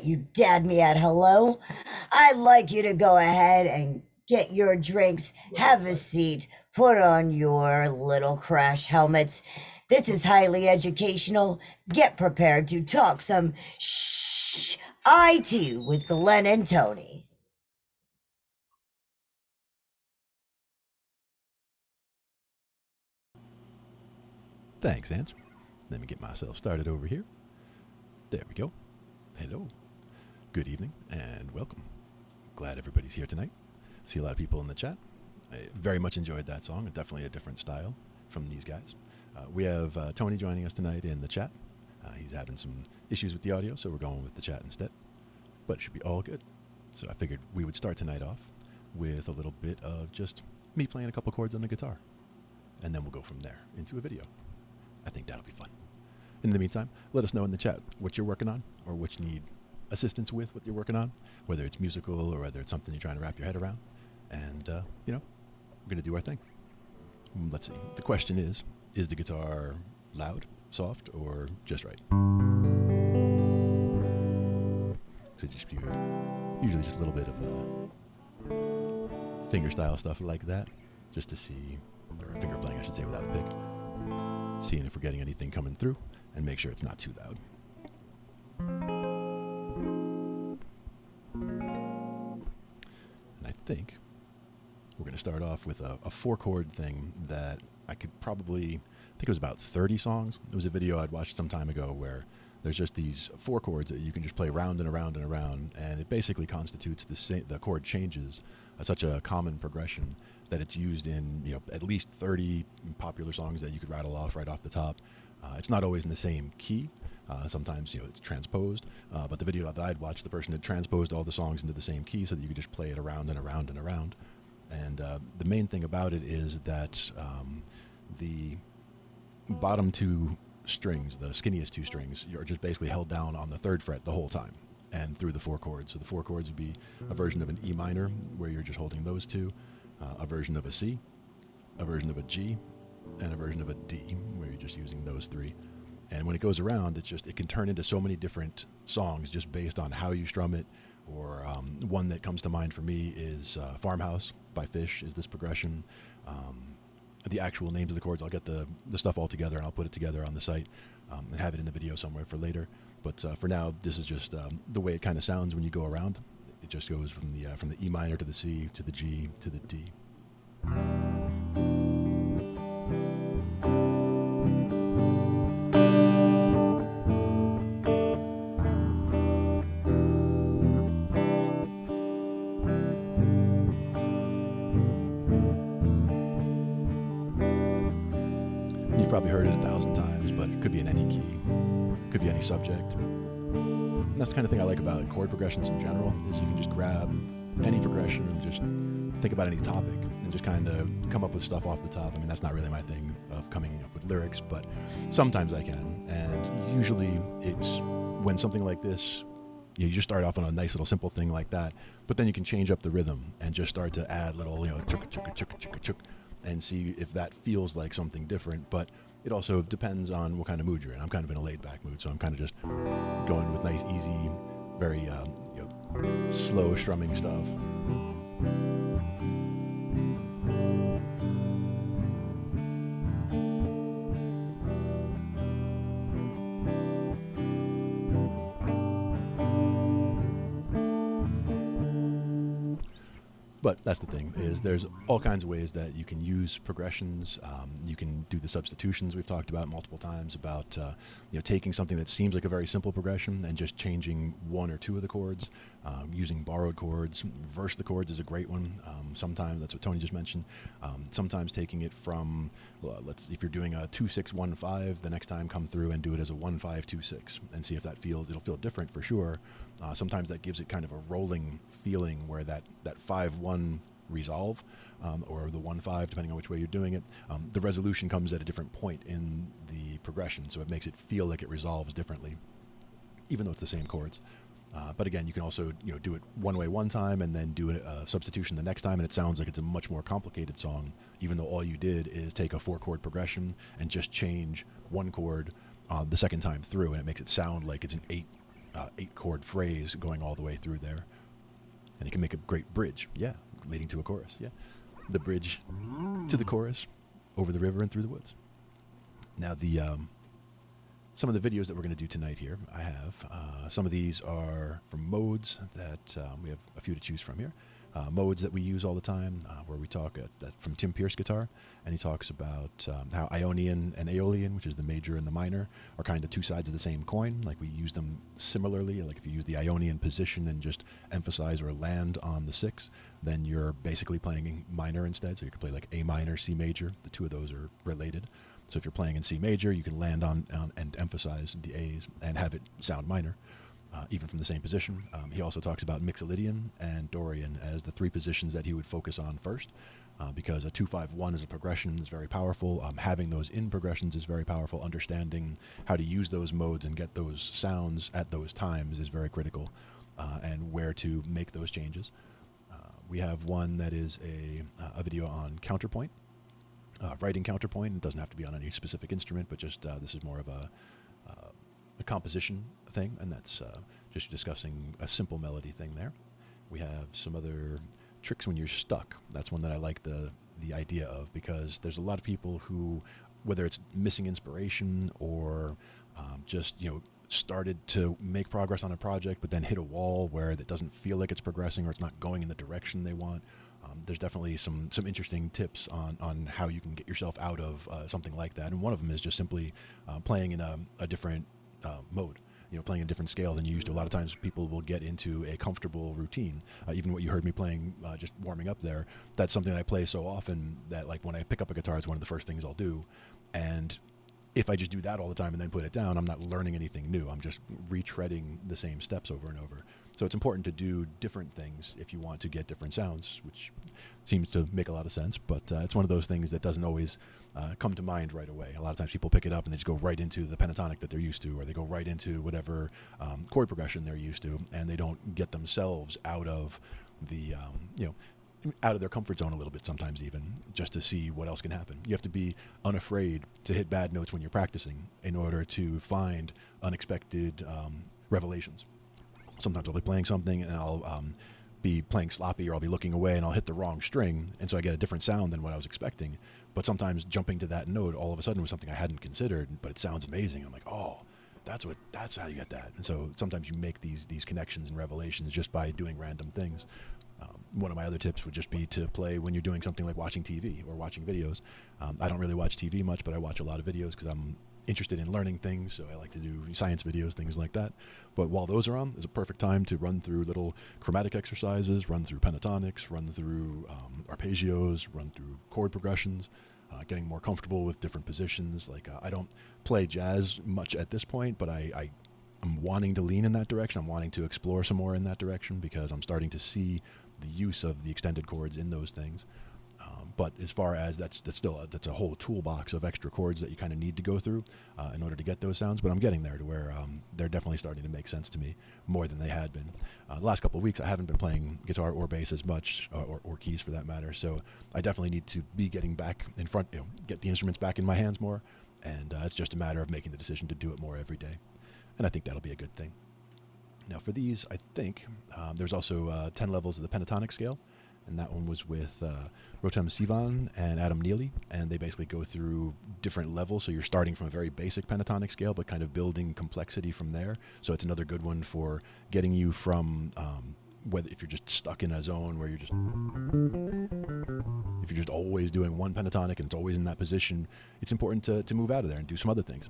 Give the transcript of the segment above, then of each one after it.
You dad me at hello. I'd like you to go ahead and get your drinks, have a seat, put on your little crash helmets. This is highly educational. Get prepared to talk some shh IT with Glenn and Tony. Thanks, Ange. Let me get myself started over here. There we go. Hello. Good evening and welcome. Glad everybody's here tonight. See a lot of people in the chat. I very much enjoyed that song. Definitely a different style from these guys. We have Tony joining us tonight in the chat. He's having some issues with the audio, so we're going with the chat instead. But it should be all good. So I figured we would start tonight off with a little bit of just me playing a couple chords on the guitar. And then we'll go from there into a video. I think that'll be fun. In the meantime, let us know in the chat what you're working on or what you need assistance with what you're working on, whether it's musical or whether it's something you're trying to wrap your head around. And, we're going to do our thing. Let's see. The question is the guitar loud, soft, or just right? So just usually just a little bit of finger style stuff like that, just to see, or finger playing, I should say, without a pick. Seeing if we're getting anything coming through and make sure it's not too loud. And I think we're going to start off with a 4-chord thing that I think it was about 30 songs. It was a video I'd watched some time ago where there's just these 4 chords that you can just play round and around and around, and it basically constitutes the chord changes, such a common progression that it's used in at least 30 popular songs that you could rattle off right off the top. It's not always in the same key. Sometimes it's transposed, but the video that I'd watched, the person had transposed all the songs into the same key so that you could just play it around and around and around. And the main thing about it is that the bottom 2 strings, the skinniest 2 strings, are just basically held down on the 3rd fret the whole time and through the 4 chords. So the 4 chords would be a version of an E minor where you're just holding those 2, a version of a C, a version of a G, and a version of a D where you're just using those 3. And when it goes around, it can turn into so many different songs just based on how you strum it. Or one that comes to mind for me is Farmhouse by Fish is this progression. The actual names of the chords, I'll get the stuff all together and I'll put it together on the site and have it in the video somewhere for later. But for now, this is just the way it kind of sounds when you go around. It just goes from the E minor to the C to the G to the D. You've probably heard it 1,000 times, but it could be in any key, could be any subject. And that's the kind of thing I like about chord progressions in general, is you can just grab any progression and just think about any topic and just kind of come up with stuff off the top. I mean, that's not really my thing of coming up with lyrics, but sometimes I can. And usually it's when something like this, you just start off on a nice little simple thing like that, but then you can change up the rhythm and just start to add little, chukka chukka chukka chukka chuk, and see if that feels like something different. But it also depends on what kind of mood you're in. I'm kind of in a laid-back mood, so I'm kind of just going with nice, easy, very slow strumming stuff. But that's the thing, is there's all kinds of ways that you can use progressions. You can do the substitutions we've talked about multiple times about taking something that seems like a very simple progression and just changing 1 or 2 of the chords, using borrowed chords. Verse the chords is a great one. Sometimes, that's what Tony just mentioned, sometimes taking it from, if you're doing a 2-6-1-5, the next time come through and do it as a 1-5-2-6 and see if it'll feel different for sure. Sometimes that gives it kind of a rolling feeling where that 5-1 resolve, or the 1-5, depending on which way you're doing it, the resolution comes at a different point in the progression, so it makes it feel like it resolves differently, even though it's the same chords. But again, you can also do it one way one time and then do a substitution the next time, and it sounds like it's a much more complicated song, even though all you did is take a 4-chord progression and just change 1 chord the second time through, and it makes it sound like it's an 8 8-chord phrase going all the way through there. And it can make a great bridge, yeah, leading to a chorus, yeah. The bridge to the chorus, over the river and through the woods. Now, some of the videos that we're going to do tonight here, I have. Some of these are from modes that we have a few to choose from here. Modes that we use all the time, where we talk, it's that from Tim Pierce Guitar, and he talks about how Ionian and Aeolian, which is the major and the minor, are kind of two sides of the same coin. Like we use them similarly. Like if you use the Ionian position and just emphasize or land on the 6, then you're basically playing minor instead. So you can play like A minor, C major. The two of those are related. So if you're playing in C major, you can land on and emphasize the A's and have it sound minor. Even from the same position. He also talks about Mixolydian and Dorian as the 3 positions that he would focus on first, because a 2-5-1 as a progression is very powerful. Having those in progressions is very powerful. Understanding how to use those modes and get those sounds at those times is very critical, and where to make those changes. We have one that is a video on counterpoint, writing counterpoint. It doesn't have to be on any specific instrument, but just this is more of a composition thing, and that's just discussing a simple melody thing there. We have some other tricks when you're stuck. That's one that I like the idea of, because there's a lot of people who, whether it's missing inspiration or just started to make progress on a project but then hit a wall where it doesn't feel like it's progressing or it's not going in the direction they want. There's definitely some interesting tips on how you can get yourself out of something like that, and one of them is just simply playing in a different mode, playing a different scale than you used to. A lot of times people will get into a comfortable routine. Even what you heard me playing, just warming up there, that's something that I play so often that like when I pick up a guitar, it's one of the first things I'll do. And if I just do that all the time and then put it down, I'm not learning anything new. I'm just retreading the same steps over and over. So it's important to do different things if you want to get different sounds, which seems to make a lot of sense, but it's one of those things that doesn't always come to mind right away. A lot of times people pick it up and they just go right into the pentatonic that they're used to, or they go right into whatever chord progression they're used to, and they don't get themselves out of the, out of their comfort zone a little bit sometimes, even just to see what else can happen. You have to be unafraid to hit bad notes when you're practicing in order to find unexpected revelations. Sometimes I'll be playing something and I'll be playing sloppy, or I'll be looking away and I'll hit the wrong string, and so I get a different sound than what I was expecting. But sometimes jumping to that note all of a sudden was something I hadn't considered, but it sounds amazing. I'm like, oh, that's how you get that. And so sometimes you make these connections and revelations just by doing random things. One of my other tips would just be to play when you're doing something like watching TV or watching videos. I don't really watch TV much, but I watch a lot of videos because I'm interested in learning things, so I like to do science videos, things like that. But while those are on, is a perfect time to run through little chromatic exercises, run through pentatonics, run through arpeggios, run through chord progressions, getting more comfortable with different positions. Like I don't play jazz much at this point, but I'm wanting to lean in that direction. I'm wanting to explore some more in that direction because I'm starting to see the use of the extended chords in those things. But as far as that's a whole toolbox of extra chords that you kind of need to go through in order to get those sounds. But I'm getting there to where they're definitely starting to make sense to me more than they had been. The last couple of weeks, I haven't been playing guitar or bass as much, or keys for that matter. So I definitely need to be getting back in front, get the instruments back in my hands more. And it's just a matter of making the decision to do it more every day. And I think that'll be a good thing. Now for these, I think there's also 10 levels of the pentatonic scale. And that one was with Rotem Sivan and Adam Neely, and they basically go through different levels. So you're starting from a very basic pentatonic scale, but kind of building complexity from there. So it's another good one for getting you from whether if you're just stuck in a zone where if you're just always doing one pentatonic and it's always in that position, it's important to move out of there and do some other things.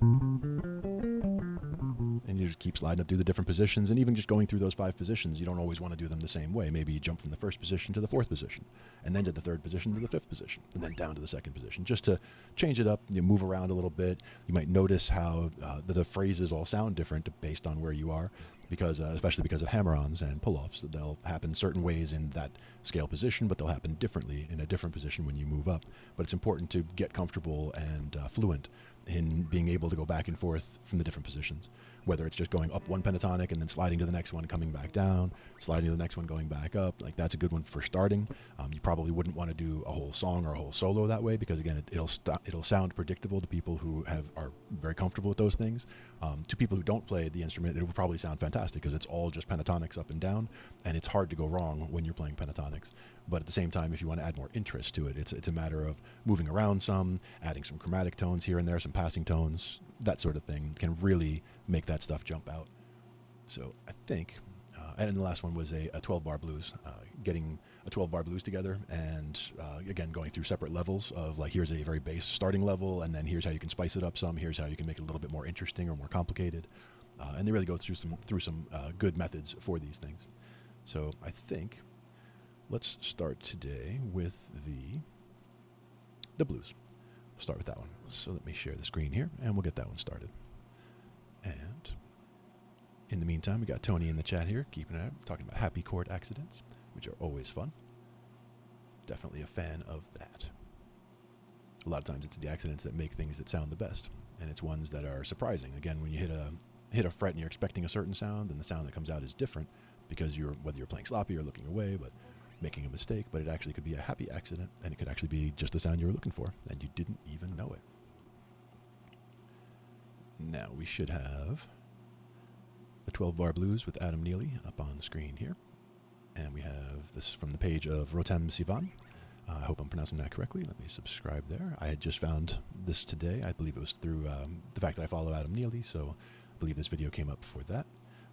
And you just keep sliding up through the different positions, and even just going through those 5 positions, you don't always want to do them the same way. Maybe you jump from the 1st position to the 4th position, and then to the 3rd position to the 5th position, and then down to the 2nd position, just to change it up. You move around a little bit. You might notice how the phrases all sound different based on where you are, because especially because of hammer-ons and pull-offs. They'll happen certain ways in that scale position, but they'll happen differently in a different position when you move up. But it's important to get comfortable and fluent in being able to go back and forth from the different positions, whether it's just going up one pentatonic and then sliding to the next one, coming back down, sliding to the next one, going back up. Like that's a good one for starting. You probably wouldn't want to do a whole song or a whole solo that way because again, it'll sound predictable to people who are very comfortable with those things. To people who don't play the instrument, it will probably sound fantastic because it's all just pentatonics up and down, and it's hard to go wrong when you're playing pentatonics. But at the same time, if you want to add more interest to it, it's a matter of moving around some, adding some chromatic tones here and there, some passing tones, that sort of thing can really make that stuff jump out. So I think, and then the last one was a 12-bar blues, getting a 12-bar blues together and again going through separate levels of like here's a very base starting level and then here's how you can spice it up some, here's how you can make it a little bit more interesting or more complicated. And they really go through some good methods for these things. So I think let's start today with the blues. We'll start with that one. So let me share the screen here and we'll get that one started. And in the meantime, we got Tony in the chat here, keeping it up, talking about happy chord accidents, which are always fun. Definitely a fan of that. A lot of times it's the accidents that make things that sound the best, and it's ones that are surprising. Again, when you hit a fret and you're expecting a certain sound, and the sound that comes out is different because whether you're playing sloppy or looking away, but making a mistake, but it actually could be a happy accident, and it could actually be just the sound you were looking for, and you didn't even know it. Now we should have the 12-bar blues with Adam Neely up on screen here. And we have this from the page of Rotem Sivan. I hope I'm pronouncing that correctly. Let me subscribe there. I had just found this today. I believe it was through the fact that I follow Adam Neely, so I believe this video came up for that.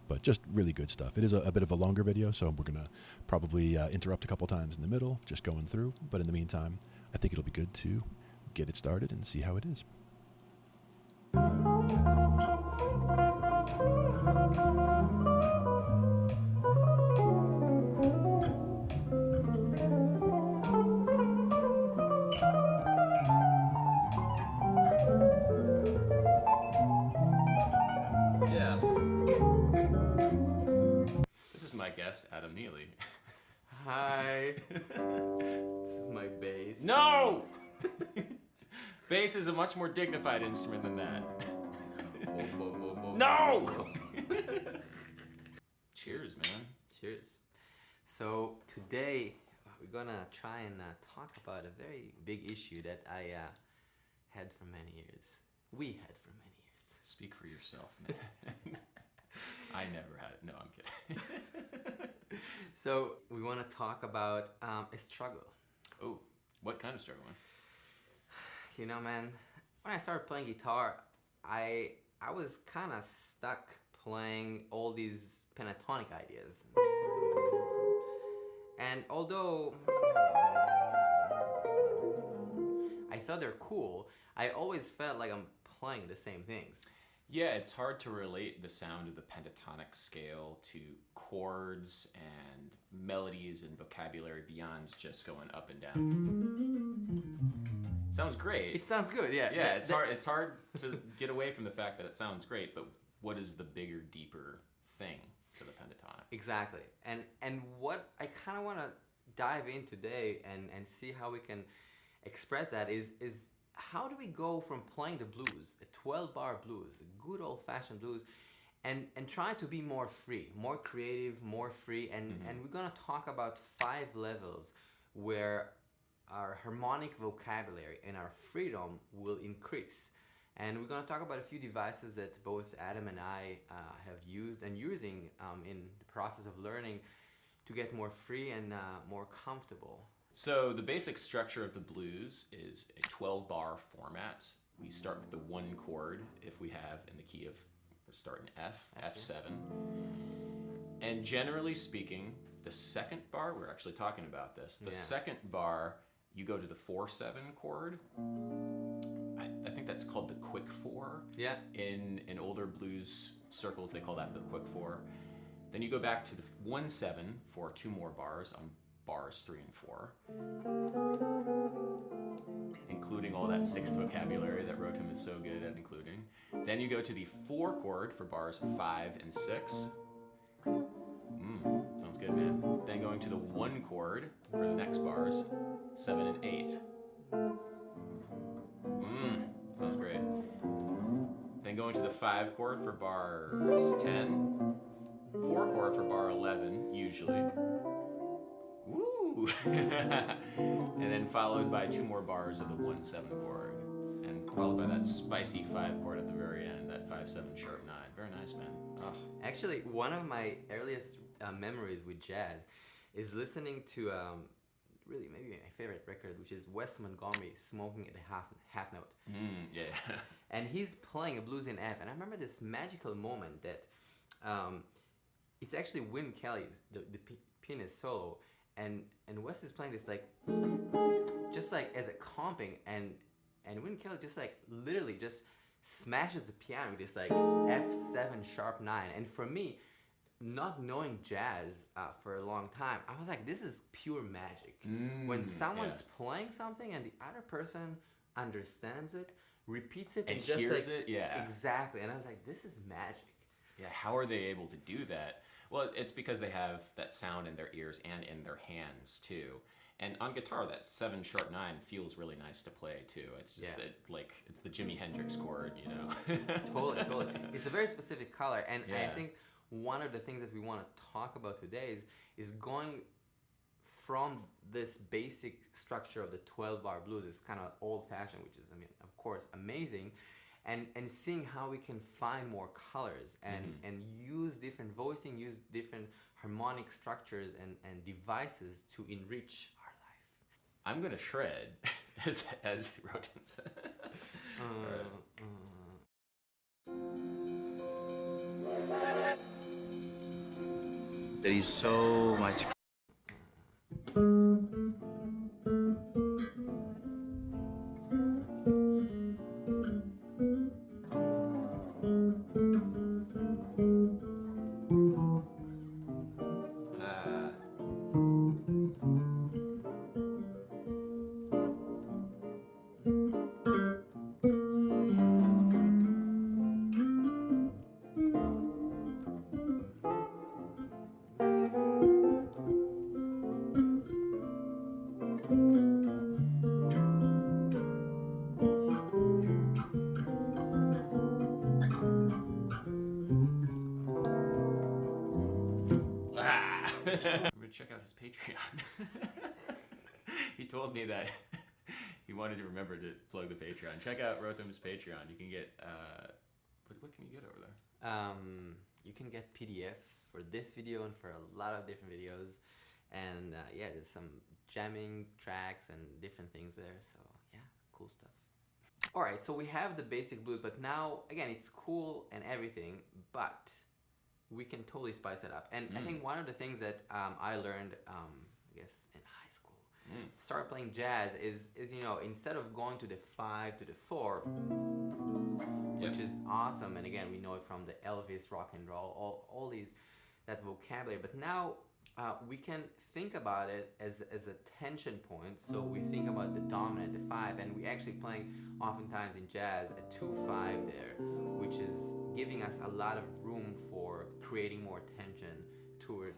But just really good stuff. It is a bit of a longer video, so we're going to probably interrupt a couple times in the middle, just going through. But in the meantime, I think it'll be good to get it started and see how it is. My guest, Adam Neely. Hi. This is my bass. No! Bass is a much more dignified instrument than that. No! Cheers, man. Cheers. So today we're gonna try and talk about a very big issue that I had for many years. We had for many years. Speak for yourself, man. I never had it. No, I'm kidding. So we want to talk about a struggle. Oh, what kind of struggle, man? You know, man, when I started playing guitar, I was kind of stuck playing all these pentatonic ideas. And although I thought they're cool, I always felt like I'm playing the same things. Yeah, it's hard to relate the sound of the pentatonic scale to chords and melodies and vocabulary beyond just going up and down. Sounds great. It sounds good, yeah. Yeah, it's hard to get away from the fact that it sounds great, but what is the bigger, deeper thing to the pentatonic? Exactly. And what I kind of want to dive in today and see how we can express that is how do we go from playing the blues, a 12-bar blues, a good old-fashioned blues, and try to be more free, more creative, more free, and we're going to talk about 5 levels where our harmonic vocabulary and our freedom will increase. And we're going to talk about a few devices that both Adam and I have used and using in the process of learning to get more free and more comfortable. So the basic structure of the blues is a 12-bar format. We start with the 1 chord if we have in the key of, we're starting F, F7. And generally speaking, the second bar, we're actually talking about this, the second bar, you go to the 4-7 chord. I think that's called the quick 4. Yeah. In older blues circles, they call that the quick 4. Then you go back to the 1-7 for 2 more bars on bars 3 and 4, including all that 6th vocabulary that Rotem is so good at including. Then you go to the 4 chord for bars 5 and 6. Sounds good, man. Then going to the 1 chord for the next bars 7 and 8. Sounds great. go into the 5 chord for bar 10, 4 chord for bar 11, usually. Woo! And then followed by 2 more bars of the 1-7 chord. And followed by that spicy 5 chord at the very end, that 5-7 sharp 9. Very nice, man. Oh. Actually, one of my earliest memories with jazz is listening to really maybe my favorite record, which is Wes Montgomery smoking at the half note. Yeah. And he's playing a blues in F, and I remember this magical moment that it's actually Win Kelly, the pianist solo, and Wes is playing this like just like as a comping, and Win Kelly just like literally just smashes the piano with this like F7 sharp 9. And for me, not knowing jazz for a long time, I was like, this is pure magic. When someone's playing something and the other person understands it, repeats it, And just hears like, it, yeah. Exactly. And I was like, this is magic. Yeah, how are they able to do that? Well, it's because they have that sound in their ears and in their hands too. And on guitar, that 7 sharp 9 feels really nice to play too. It's just that, like, it's the Jimi Hendrix chord, you know? Totally. It's a very specific color, and Yeah. I think one of the things that we want to talk about today is going from this basic structure of the 12-bar blues, is kind of old-fashioned, which is, I mean, of course, amazing, and seeing how we can find more colors and use different voicing, use different harmonic structures and devices to enrich our life. I'm going to shred, as Rotem said. There is so much. I'm going to check out his Patreon. He told me that he wanted to remember to plug the Patreon. Check out Rothem's Patreon. You can get, what can you get over there? You can get PDFs for this video and for a lot of different videos. And yeah, there's some jamming tracks and different things there. So yeah, cool stuff. All right, so we have the basic blues, but now, again, it's cool and everything, but we can totally spice it up. And I think one of the things that I learned, I guess, in high school, start playing jazz is, you know, instead of going to the 5 to the 4, which is awesome, and again, we know it from the Elvis rock and roll, all these, that vocabulary, but now we can think about it as a tension point. So we think about the dominant, the 5, and we actually playing oftentimes in jazz a 2-5 there, which is giving us a lot of room for creating more tension toward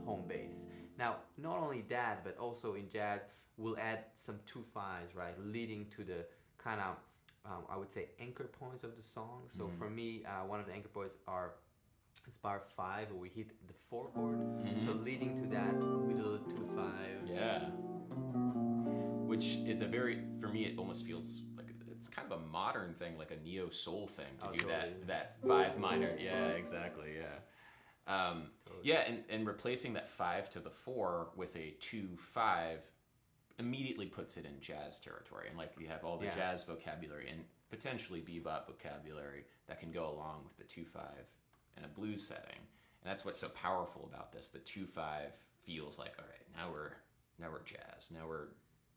home base. Now, not only that, but also in jazz, we'll add some 2-5s, right, leading to the kind of, I would say, anchor points of the song. So for me, one of the anchor points it's bar 5 where we hit the 4 chord. So leading to that with a little 2-5. Yeah. Which is a very, for me, it almost feels like it's kind of a modern thing, like a neo soul thing to do totally. that 5 minor. Yeah, exactly. Yeah. Yeah, and replacing that 5 to the 4 with a 2-5 immediately puts it in jazz territory, and like you have all the jazz vocabulary and potentially bebop vocabulary that can go along with the 2-5 in a blues setting, and that's what's so powerful about this. The 2-5 feels like, all right, now we're jazz. Now we're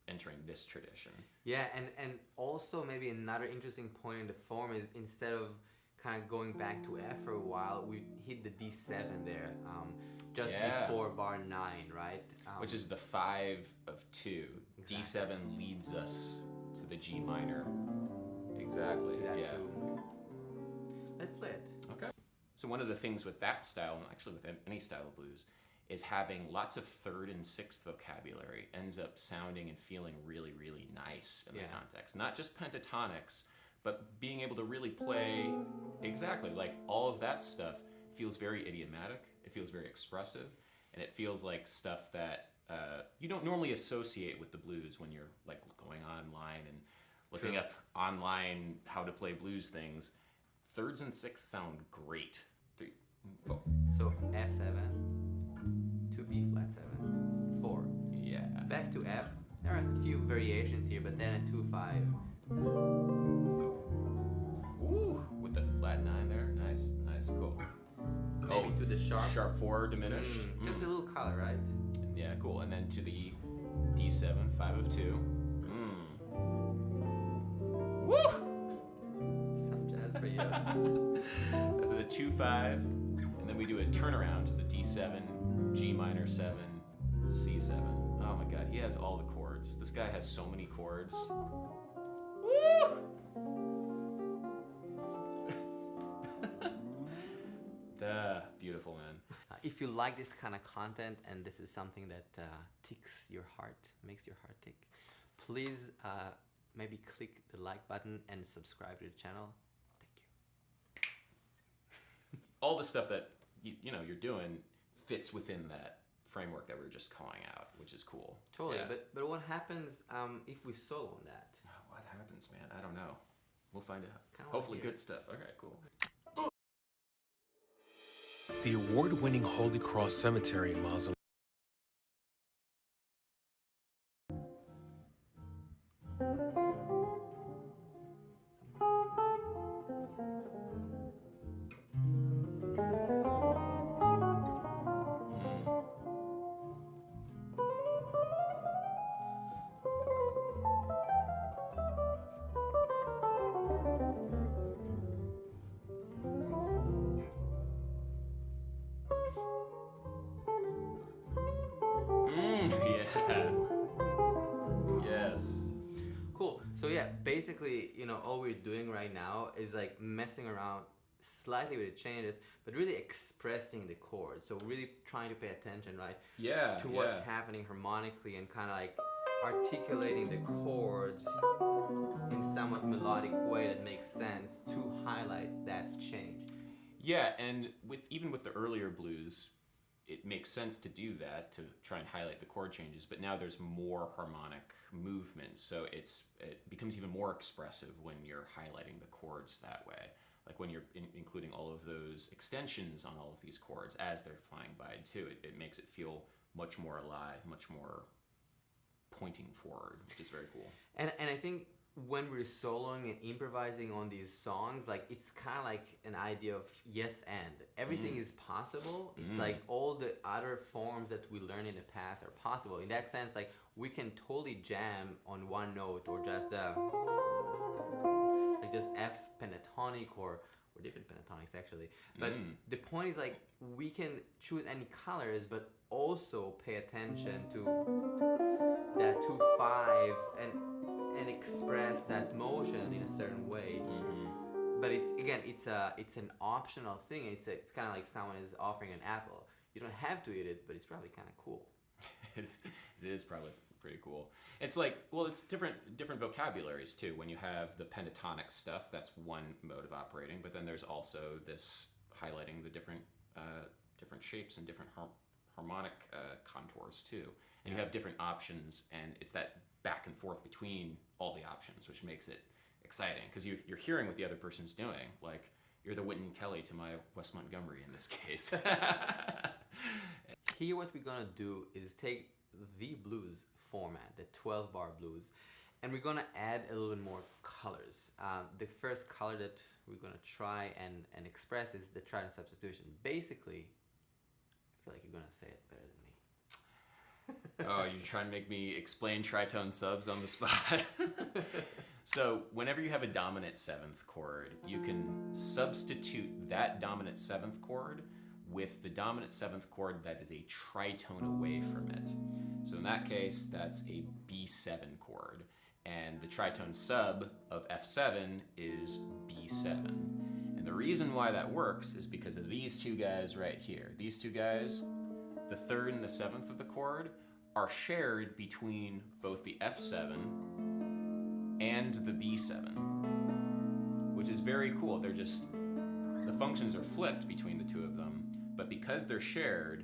entering this tradition. Yeah, and also maybe another interesting point in the form is instead of kind of going back to F for a while, we hit the D7 there, just before bar 9, right? Which is the 5 of 2. Exactly. D7 leads us to the G minor. Exactly. To that Yeah. too. Let's play it. Okay. So one of the things with that style, and actually with any style of blues, is having lots of 3rd and 6th vocabulary ends up sounding and feeling really, really nice in the context. Not just pentatonics, but being able to really play exactly like all of that stuff feels very idiomatic. It feels very expressive, and it feels like stuff that you don't normally associate with the blues when you're like going online and looking up online how to play blues things. Thirds and sixths sound great. 3, 4. So F7 to B flat 7, 4. Yeah. Back to F. There are a few variations here, but then a 2-5. Ooh, with the flat 9 there. Nice, nice, cool. Maybe to the sharp. Sharp 4 diminished. Just a little color, right? Yeah, cool. And then to the D7, 5 of 2. Woo! Some jazz for you. That's the 2-5, and then we do a turnaround to the D7, G minor 7, C7. Oh my God, he has all the chords. This guy has so many chords. Woo! Beautiful, man. If you like this kind of content and this is something that ticks your heart, makes your heart tick, please maybe click the like button and subscribe to the channel. Thank you. All the stuff that you're doing fits within that framework that we were just calling out, which is cool. Totally. Yeah. But what happens if we solo on that? What happens, man? I don't know. We'll find out. Kinda Hopefully wanna hear good stuff. Okay, cool. The award-winning Holy Cross Cemetery and Mausoleum. Yeah. Yes. Cool. So yeah, basically, all we're doing right now is like messing around slightly with the changes, but really expressing the chords. So really trying to pay attention, right? Yeah. To what's happening harmonically and kind of like articulating the chords in somewhat melodic way that makes sense to highlight that change. Yeah, and even with the earlier blues, it makes sense to do that, to try and highlight the chord changes, but now there's more harmonic movement, so it becomes even more expressive when you're highlighting the chords that way. Like when you're including all of those extensions on all of these chords as they're flying by too, it makes it feel much more alive, much more pointing forward, which is very cool. And I think when we're soloing and improvising on these songs, like it's kind of like an idea of yes and everything is possible. It's like all the other forms that we learned in the past are possible. In that sense, like we can totally jam on one note or just like just F pentatonic or different pentatonics actually. But the point is like we can choose any colors, but also pay attention to that 2-5 and express that motion in a certain way. But it's an optional thing. It's kind of like someone is offering an apple. You don't have to eat it, but it's probably kind of cool. It is probably pretty cool. It's like, well, it's different vocabularies too. When you have the pentatonic stuff, that's one mode of operating, but then there's also this highlighting the different shapes and different harmonic contours too. And you have different options, and it's that back and forth between all the options, which makes it exciting because you're hearing what the other person's doing. Like you're the Wynton Kelly to my Wes Montgomery in this case. Here what we're gonna do is take the blues format, the 12-bar blues, and we're gonna add a little bit more colors. The first color that we're gonna try and express is the tritone substitution. Basically, I feel like you're gonna say it better than me. Oh, you're trying to make me explain tritone subs on the spot? So whenever you have a dominant 7th chord, you can substitute that dominant 7th chord with the dominant 7th chord that is a tritone away from it. So in that case, that's a B7 chord. And the tritone sub of F7 is B7. And the reason why that works is because of these two guys right here. These two guys, the 3rd and the 7th of the chord, are shared between both the F7 and the B7. which is very cool. They're just, the functions are flipped between the two of them, but because they're shared,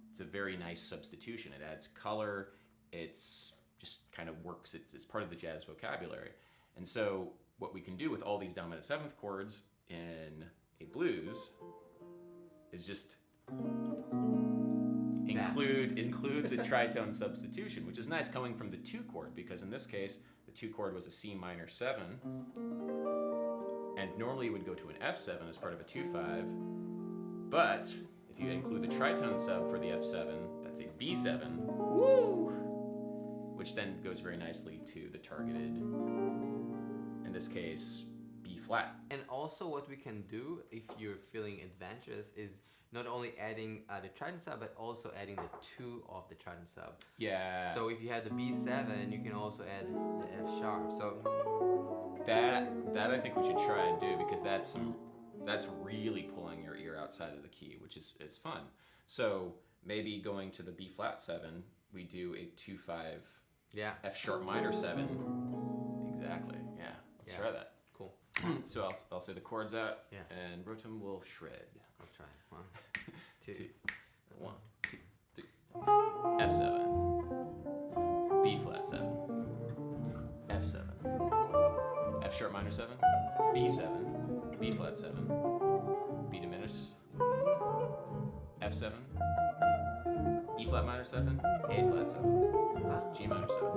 it's a very nice substitution. It adds color, it's just kind of works, it's part of the jazz vocabulary. And so what we can do with all these dominant seventh chords in a blues is just include the tritone substitution, which is nice coming from the 2 chord, because in this case the 2 chord was a C minor 7, and normally it would go to an F7 as part of a 2/5, but if you include the tritone sub for the F7, that's a B7, woo, which then goes very nicely to the targeted, in this case, B flat. And also what we can do if you're feeling adventurous is not only adding the tritone sub, but also adding the 2 of the tritone sub. Yeah. So if you have the B7, you can also add the F sharp. So that I think we should try and do, because that's really pulling your ear outside of the key, which is fun. So maybe going to the B flat 7, we do a 2/5 F sharp minor 7. Exactly. Yeah. Let's try that. Cool. So I'll say the chords out, Yeah. and Rotem will shred. I'll try. 1, 2. 1, 2, 3. F7, B flat 7, F7, F sharp minor 7, B7, B flat 7, B diminished, F7, E flat minor 7, A flat 7, G minor 7,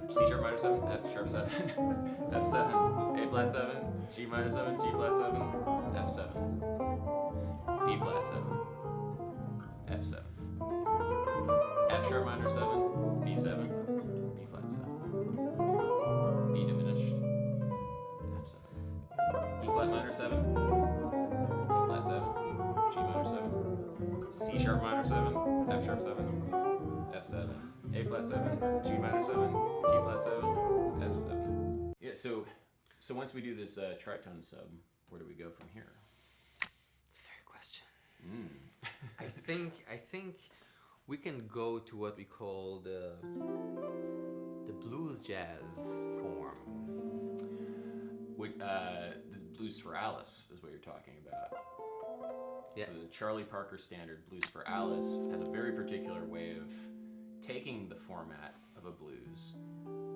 C sharp minor 7, F sharp 7, F7, A flat 7, G minor 7, G flat 7, F7, B flat 7, F7, F sharp minor 7, B7, B flat 7, B diminished, F7, E flat minor 7, A flat 7, G minor 7, C sharp minor 7, F sharp 7, F7, A flat 7, G minor 7, G flat 7, F7. Yeah, so once we do this tritone sub, where do we go from here? Fair question. I think we can go to what we call the blues jazz form. This blues for Alice is what you're talking about. Yeah. So the Charlie Parker standard blues for Alice has a very particular way of taking the format of a blues,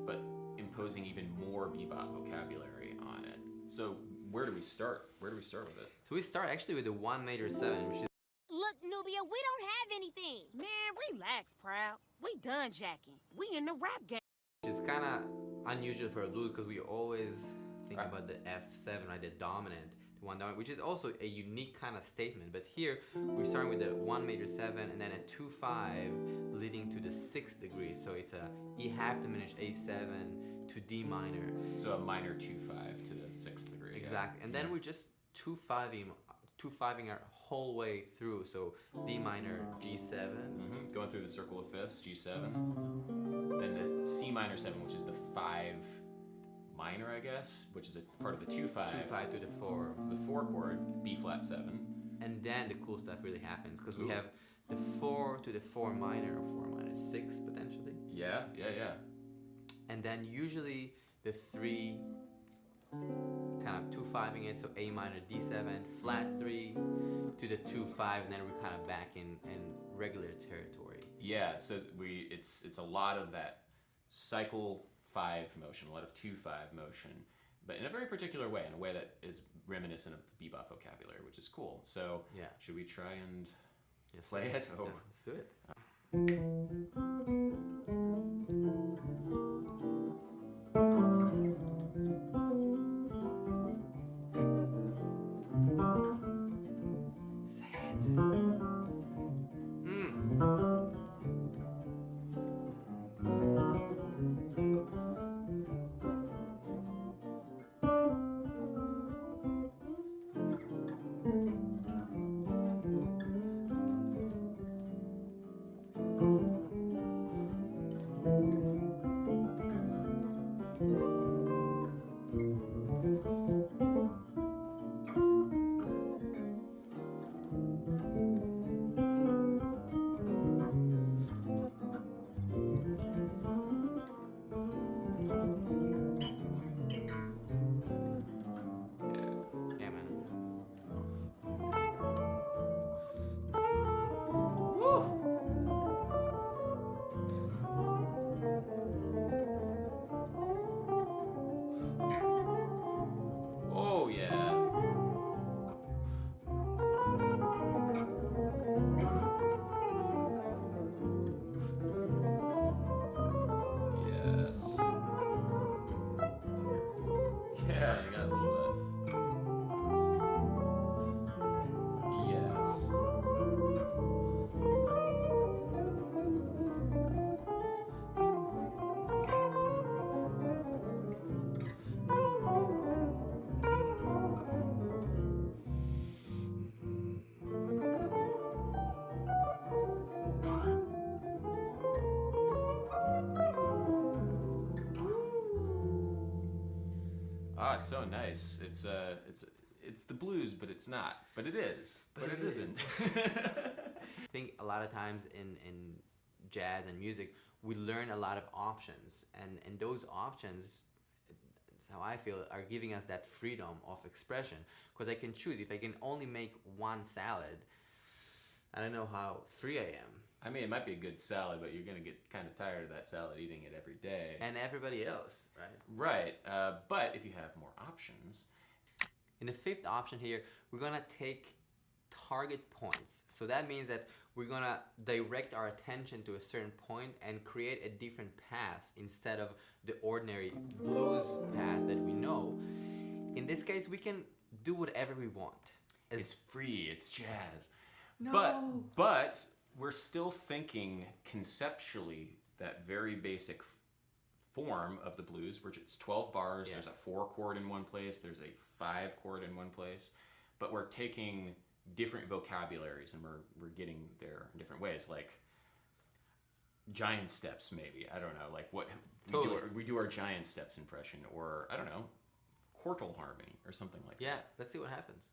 but imposing even more bebop vocabulary on it. So where do we start? Where do we start with it? So we start actually with the 1 major 7, which is Look, Nubia, we don't have anything. Man, relax, Proud. We done jacking. We in the rap game. kind of unusual for a blues because we always think about the F7, right, the dominant, the one dominant, which is also a unique kind of statement. But here we're starting with the 1 major 7 and then a 2/5 leading to the 6th degree. So it's a E half diminished A7 to D minor. So a minor 2/5 to the 6th degree. Exactly. Yeah. And then we're just 2/5ing our whole way through. So D minor, G7. Going through the circle of fifths, G7. Then the C minor 7, which is the 5 minor, I guess, which is a part of the 2/5. 2/5 to the 4. The 4 chord, B flat 7. And then the cool stuff really happens because we Ooh. have the 4 to the 4 minor or 4 minor 6 potentially. Yeah. And then usually the 3 kind of 2/5ing it, so A minor, D7, flat 3 to the 2/5, and then we're kind of back in regular territory. Yeah, so it's a lot of that cycle 5 motion, a lot of 2/5 motion, but in a very particular way, in a way that is reminiscent of the bebop vocabulary, which is cool. So Yeah. should we try and Yes, play it? Oh. Yeah, let's do it. it's so nice. It's the blues, but it's not. But it is. But it isn't. I think a lot of times in jazz and music, we learn a lot of options, and those options, that's how I feel, are giving us that freedom of expression. Because I can choose. If I can only make one salad, I don't know how free I am. I mean, it might be a good salad, but you're going to get kind of tired of that salad eating it every day. And everybody else, right? Right. But if you have more options. In the fifth option here, we're going to take target points. So that means that we're going to direct our attention to a certain point and create a different path instead of the ordinary blues path that we know. In this case, we can do whatever we want. It's free. It's jazz. No. But we're still thinking conceptually that very basic form of the blues, which it's 12 bars. Yeah. There's a 4 chord in one place. There's a 5 chord in one place. But we're taking different vocabularies and we're getting there in different ways, like giant steps, maybe. I don't know, like what we do our giant steps impression, or I don't know, quartal harmony or something like that. Yeah, let's see what happens.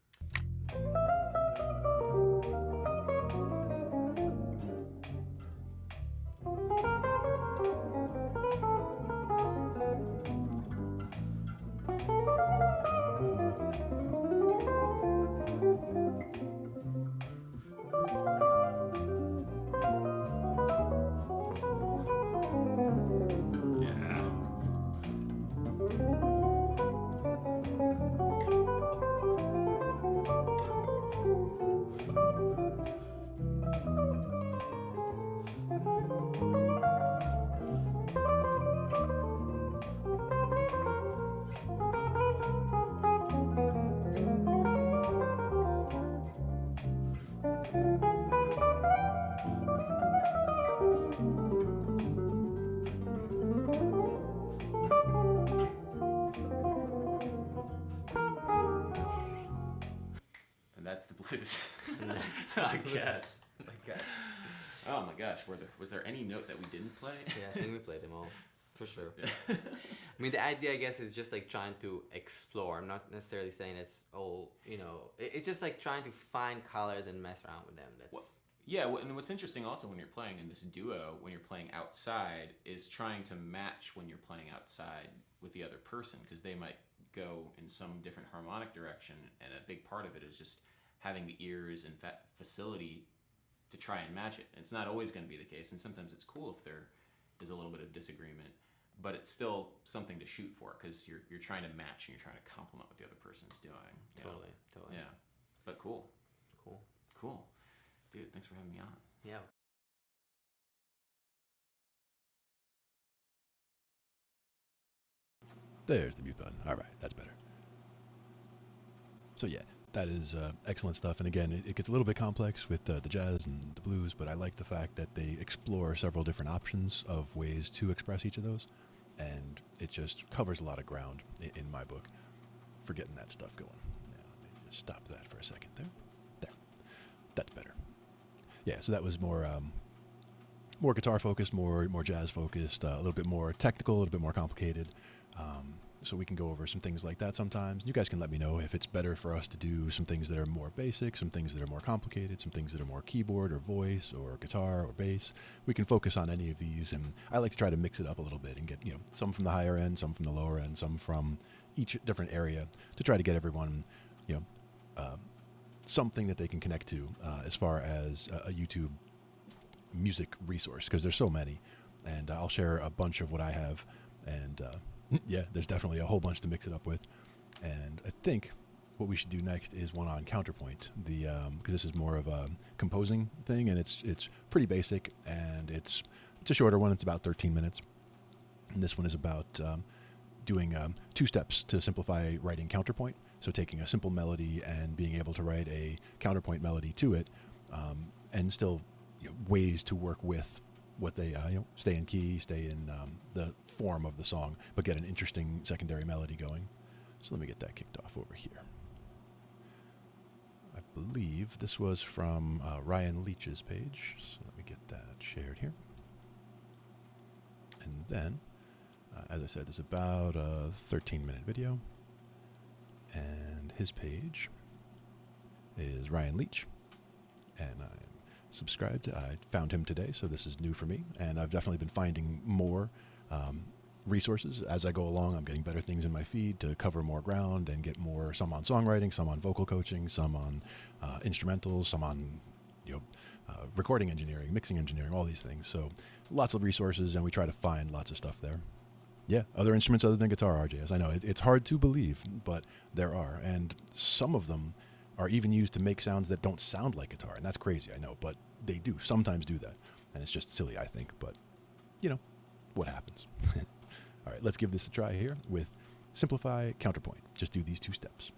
blues. I guess. Oh my god. Oh my gosh, was there any note that we didn't play? Yeah, I think we played them all. For sure. I mean, the idea, I guess, is just like trying to explore. I'm not necessarily saying it's all, you know, it's just like trying to find colors and mess around with them. That's... Well, yeah, and what's interesting also when you're playing in this duo, when you're playing outside, is trying to match when you're playing outside with the other person, because they might go in some different harmonic direction, and a big part of it is just having the ears and facility to try and match it. It's not always going to be the case, and sometimes it's cool if there is a little bit of disagreement, but it's still something to shoot for, because you're trying to match and you're trying to complement what the other person's doing. Totally. Yeah, but cool. Dude, thanks for having me on. Yeah. There's the mute button. All right, that's better. So yeah, that is excellent stuff. And again, it gets a little bit complex with the jazz and the blues, but I like the fact that they explore several different options of ways to express each of those. And it just covers a lot of ground in my book for getting that stuff going. Now, let me just stop that for a second there. There. That's better. Yeah, so that was more guitar focused, more jazz focused, a little bit more technical, a little bit more complicated. So we can go over some things like that sometimes. You guys can let me know if it's better for us to do some things that are more basic, some things that are more complicated, some things that are more keyboard or voice or guitar or bass. We can focus on any of these, and I like to try to mix it up a little bit and get, you know, some from the higher end, some from the lower end, some from each different area, to try to get everyone, you know, something that they can connect to as far as a YouTube music resource, because there's so many, and I'll share a bunch of what I have, and yeah, there's definitely a whole bunch to mix it up with. And I think what we should do next is one on counterpoint, because this is more of a composing thing, and it's pretty basic, and it's a shorter one. It's about 13 minutes, and this one is about doing 2 steps to simplify writing counterpoint. So taking a simple melody and being able to write a counterpoint melody to it, and still, you know, ways to work with what they, you know, stay in key, stay in the form of the song, but get an interesting secondary melody going. So let me get that kicked off over here. I believe this was from Ryan Leach's page, so let me get that shared here. And then, as I said, this is about a 13-minute video. And his page is Ryan Leach, and I'm subscribed. I found him today, so this is new for me, and I've definitely been finding more resources as I go along. I'm getting better things in my feed to cover more ground and get more, some on songwriting, some on vocal coaching, some on instrumentals, some on recording engineering, mixing engineering, all these things. So lots of resources, and we try to find lots of stuff there. Yeah, other instruments other than guitar, RJS. I know it's hard to believe, but there are, and some of them are even used to make sounds that don't sound like guitar, and that's crazy, I know, but they do sometimes do that, and it's just silly, I think, but what happens. All right, let's give this a try here with Simplify Counterpoint. Just do these 2 steps.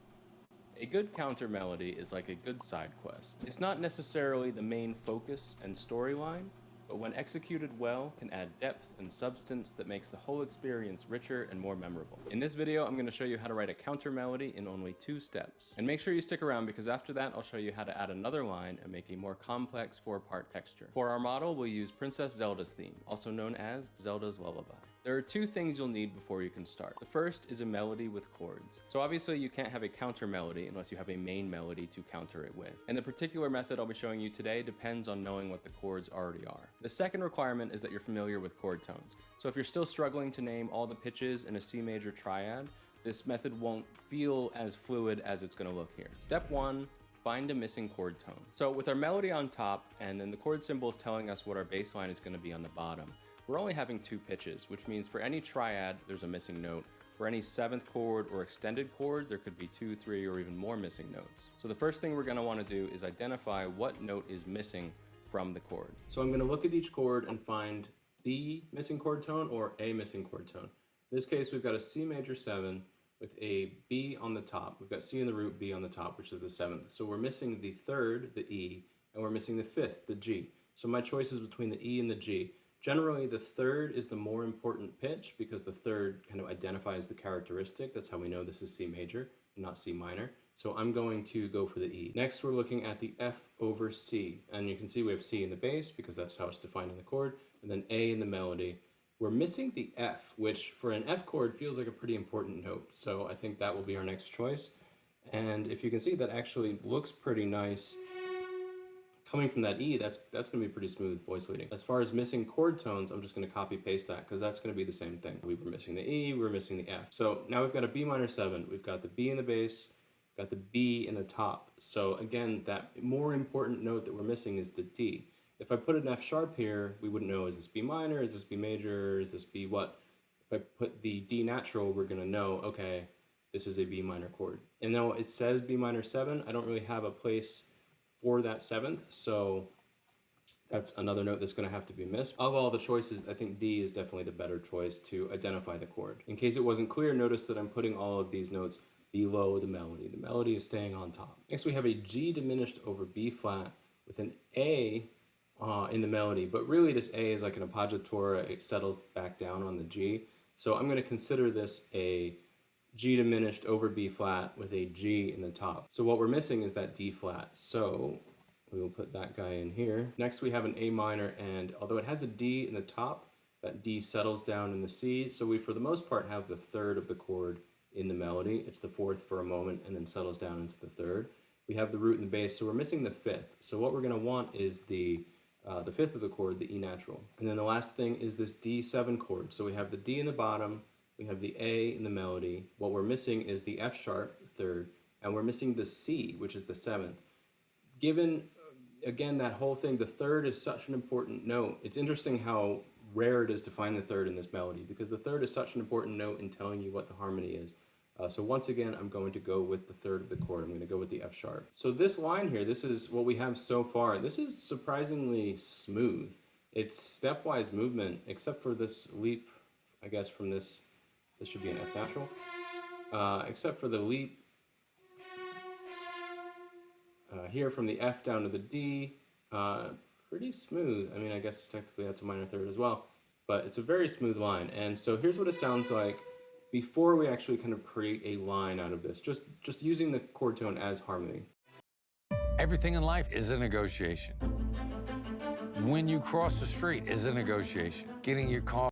A good counter melody is like a good side quest. It's not necessarily the main focus and storyline, but when executed well, can add depth and substance that makes the whole experience richer and more memorable. In this video, I'm going to show you how to write a counter melody in only 2 steps. And make sure you stick around, because after that, I'll show you how to add another line and make a more complex 4-part texture. For our model, we'll use Princess Zelda's theme, also known as Zelda's Lullaby. There are 2 things you'll need before you can start. The first is a melody with chords. So obviously you can't have a counter melody unless you have a main melody to counter it with. And the particular method I'll be showing you today depends on knowing what the chords already are. The second requirement is that you're familiar with chord tones. So if you're still struggling to name all the pitches in a C major triad, this method won't feel as fluid as it's going to look here. Step 1, find a missing chord tone. So with our melody on top and then the chord symbols telling us what our bass line is going to be on the bottom, we're only having 2 pitches, which means for any triad, there's a missing note. For any 7th chord or extended chord, there could be 2, 3, or even more missing notes. So the first thing we're going to want to do is identify what note is missing from the chord. So I'm going to look at each chord and find the missing chord tone or a missing chord tone. In this case, we've got a C major 7 with a B on the top. We've got C in the root, B on the top, which is the 7th. So we're missing the 3rd, the E, and we're missing the 5th, the G. So my choice is between the E and the G. Generally, the 3rd is the more important pitch because the 3rd kind of identifies the characteristic. That's how we know this is C major, not C minor. So I'm going to go for the E. Next, we're looking at the F over C. And you can see we have C in the bass because that's how it's defined in the chord, and then A in the melody. We're missing the F, which for an F chord feels like a pretty important note. So I think that will be our next choice. And if you can see, that actually looks pretty nice. Coming from that E, that's going to be pretty smooth voice leading. As far as missing chord tones, I'm just going to copy paste that because that's going to be the same thing. We were missing the E, we were missing the F. So now we've got a B minor 7. We've got the B in the bass, got the B in the top. So again, that more important note that we're missing is the D. If I put an F sharp here, we wouldn't know, is this B minor, is this B major, is this B what? If I put the D natural, we're going to know, okay, this is a B minor chord. And though it says B minor 7, I don't really have a place for that 7th, so that's another note that's going to have to be missed. Of all the choices, I think D is definitely the better choice to identify the chord. In case it wasn't clear, notice that I'm putting all of these notes below the melody. The melody is staying on top. Next, we have a G diminished over B flat with an A in the melody, but really this A is like an appoggiatura. It settles back down on the G. So I'm going to consider this a G diminished over B flat with a G in the top. So what we're missing is that D flat. So we will put that guy in here. Next we have an A minor, and although it has a D in the top, that D settles down in the C. So we, for the most part, have the 3rd of the chord in the melody. It's the 4th for a moment and then settles down into the 3rd. We have the root and the bass, so we're missing the 5th. So what we're going to want is the 5th of the chord, the E natural. And then the last thing is this D7 chord. So we have the D in the bottom, we have the A in the melody. What we're missing is the F sharp, 3rd, and we're missing the C, which is the 7th. Given, again, that whole thing, the 3rd is such an important note. It's interesting how rare it is to find the 3rd in this melody because the 3rd is such an important note in telling you what the harmony is. So once again, I'm going to go with the 3rd of the chord. I'm going to go with the F sharp. So this line here, this is what we have so far. This is surprisingly smooth. It's stepwise movement, except for this leap, I guess, from this. This should be an F natural, except for the leap here from the F down to the D, pretty smooth. I mean, I guess technically that's a minor 3rd as well, but it's a very smooth line. And so here's what it sounds like before we actually kind of create a line out of this, just using the chord tone as harmony. Everything in life is a negotiation. When you cross the street is a negotiation. Getting your car.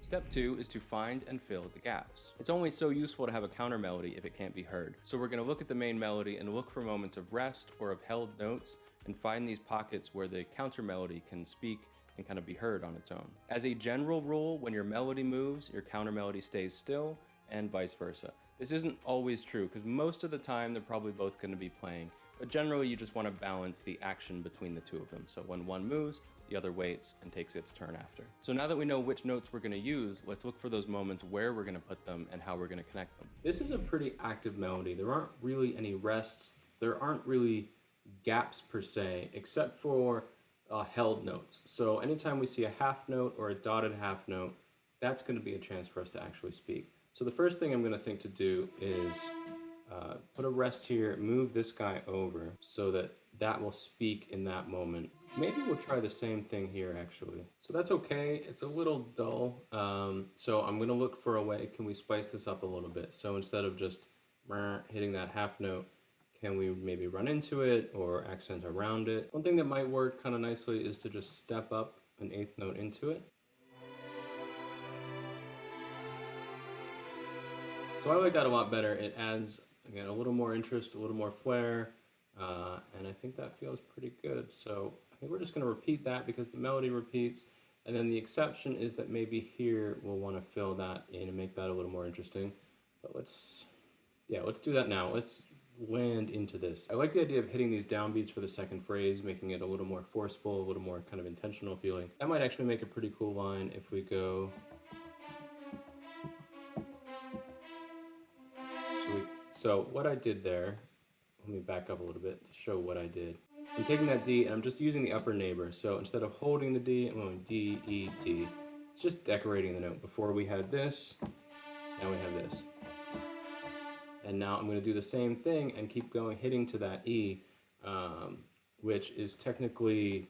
Step 2 is to find and fill the gaps. It's only so useful to have a counter melody if it can't be heard. So we're going to look at the main melody and look for moments of rest or of held notes and find these pockets where the counter melody can speak and kind of be heard on its own. As a general rule, when your melody moves, your counter melody stays still, and vice versa. This isn't always true, because most of the time they're probably both going to be playing, but generally you just want to balance the action between the two of them. So when one moves, the other waits and takes its turn after. So now that we know which notes we're going to use, let's look for those moments where we're going to put them and how we're going to connect them. This is a pretty active melody. There aren't really any rests. There aren't really gaps per se, except for held notes. So anytime we see a half note or a dotted half note, that's going to be a chance for us to actually speak. So the first thing I'm going to think to do is put a rest here, move this guy over so that that will speak in that moment. Maybe we'll try the same thing here actually. So that's okay, it's a little dull. So I'm going to look for a way, can we spice this up a little bit? So instead of just hitting that half note, can we maybe run into it or accent around it? One thing that might work kind of nicely is to just step up an eighth note into it. So I like that a lot better. It adds, again, a little more interest, a little more flair, and I think that feels pretty good. So I think we're just going to repeat that because the melody repeats, and then the exception is that maybe here we'll want to fill that in and make that a little more interesting. But let's do that now. Let's land into this. I like the idea of hitting these downbeats for the second phrase, making it a little more forceful, a little more kind of intentional feeling. That might actually make a pretty cool line if we go... So what I did there, let me back up a little bit to show what I did. I'm taking that D and I'm just using the upper neighbor. So instead of holding the D, I'm going D, E, D. It's just decorating the note. Before we had this, now we have this. And now I'm going to do the same thing and keep going, hitting to that E, which is technically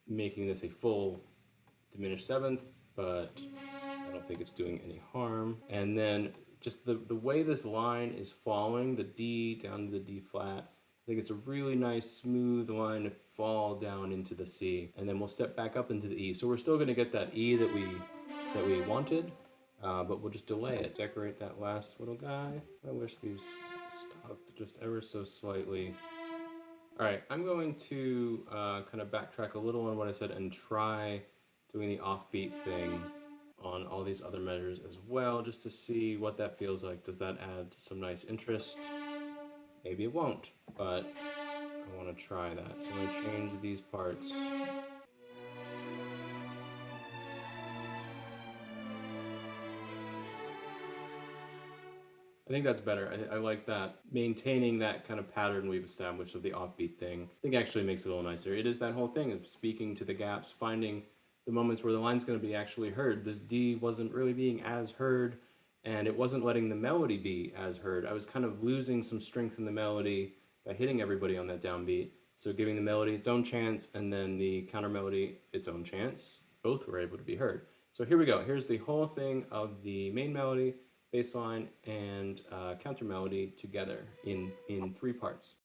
making this a full diminished seventh, but I don't think it's doing any harm. And then just the way this line is falling, the D down to the D flat, I think it's a really nice smooth line to fall down into the C, and then we'll step back up into the E. So we're still going to get that E that we wanted, but we'll just delay it. Decorate that last little guy. I wish these stopped just ever so slightly. All right, I'm going to kind of backtrack a little on what I said and try doing the offbeat thing on all these other measures as well, just to see what that feels like. Does that add some nice interest? Maybe it won't, but I want to try that. So I'm going to change these parts. I think that's better. I like that. Maintaining that kind of pattern we've established of the offbeat thing, I think actually makes it a little nicer. It is that whole thing of speaking to the gaps, finding the moments where the line's going to be actually heard. This D wasn't really being as heard, and it wasn't letting the melody be as heard. I was kind of losing some strength in the melody by hitting everybody on that downbeat. So giving the melody its own chance, and then the counter melody its own chance. Both were able to be heard. So here we go. Here's the whole thing of the main melody, bass line, and counter melody together in 3 parts.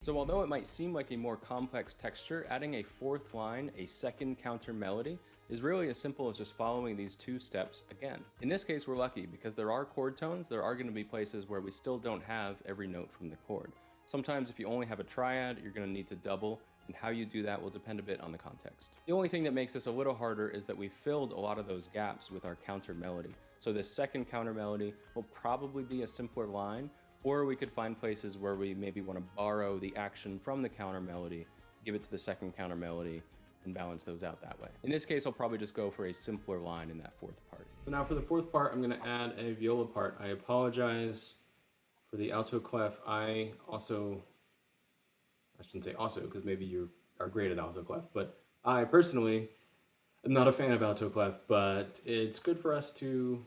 So although it might seem like a more complex texture, adding a 4th line, a second counter melody, is really as simple as just following these 2 steps again. In this case, we're lucky because there are chord tones. There are going to be places where we still don't have every note from the chord. Sometimes if you only have a triad, you're going to need to double, and how you do that will depend a bit on the context. The only thing that makes this a little harder is that we filled a lot of those gaps with our counter melody. So this second counter melody will probably be a simpler line, or we could find places where we maybe want to borrow the action from the counter melody, give it to the second counter melody, and balance those out that way. In this case, I'll probably just go for a simpler line in that 4th part. So now for the 4th part, I'm going to add a viola part. I apologize for the alto clef. I shouldn't say also, because maybe you are great at alto clef, but I personally am not a fan of alto clef, but it's good for us to,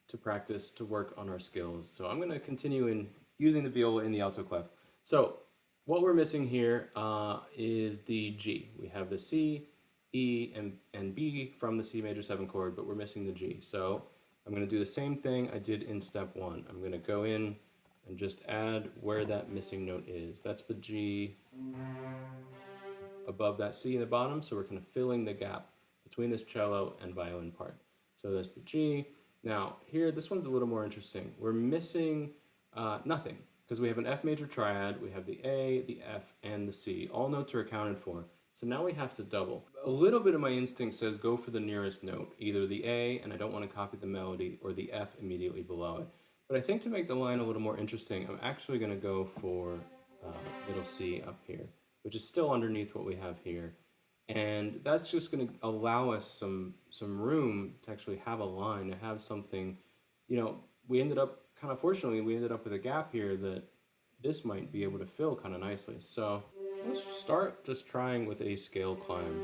to practice, to work on our skills. So I'm going to continue in using the viola in the alto clef. So What we're missing here is the G. We have the C, E, and B from the C major 7 chord, but we're missing the G. So I'm going to do the same thing I did in step 1. I'm going to go in and just add where that missing note is. That's the G above that C in the bottom, so we're kind of filling the gap between this cello and violin part. So that's the G. Now here, this one's a little more interesting. We're missing nothing, because we have an F major triad, we have the A, the F, and the C. All notes are accounted for. So now we have to double. A little bit of my instinct says go for the nearest note, either the A, and I don't want to copy the melody, or the F immediately below it. But I think to make the line a little more interesting, I'm actually going to go for little C up here, which is still underneath what we have here. And that's just going to allow us some room to actually have a line, to have something, you know, we ended up, kind of fortunately, we ended up with a gap here that this might be able to fill kind of nicely. So let's start just trying with a scale climb.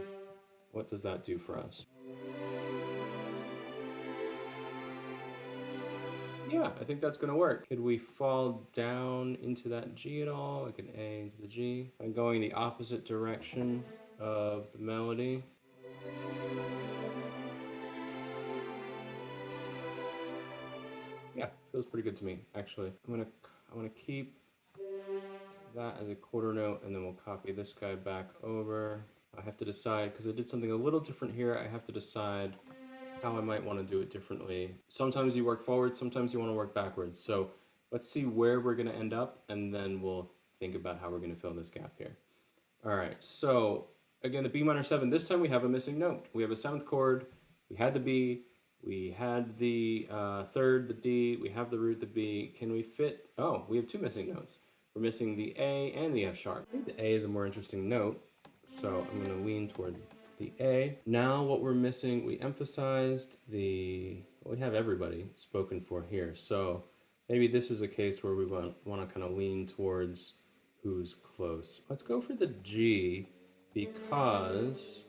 What does that do for us? Yeah, I think that's gonna work. Could we fall down into that G at all? Like an A into the G? I'm going the opposite direction of the melody. Yeah, feels pretty good to me, actually. I'm gonna keep that as a quarter note, and then we'll copy this guy back over. I have to decide, because I did something a little different here, I have to decide how I might want to do it differently. Sometimes you work forward, sometimes you want to work backwards. So let's see where we're going to end up, and then we'll think about how we're going to fill this gap here. All right, so again, the B minor 7, this time we have a missing note. We have a 7th chord, we had the B, we had the 3rd, the D, we have the root, the B. Can we fit, oh, we have 2 missing notes. We're missing the A and the F sharp. I think the A is a more interesting note, so I'm going to lean towards the A. Now what we're missing, we emphasized we have everybody spoken for here. So maybe this is a case where we want to kind of lean towards who's close. Let's go for the G, because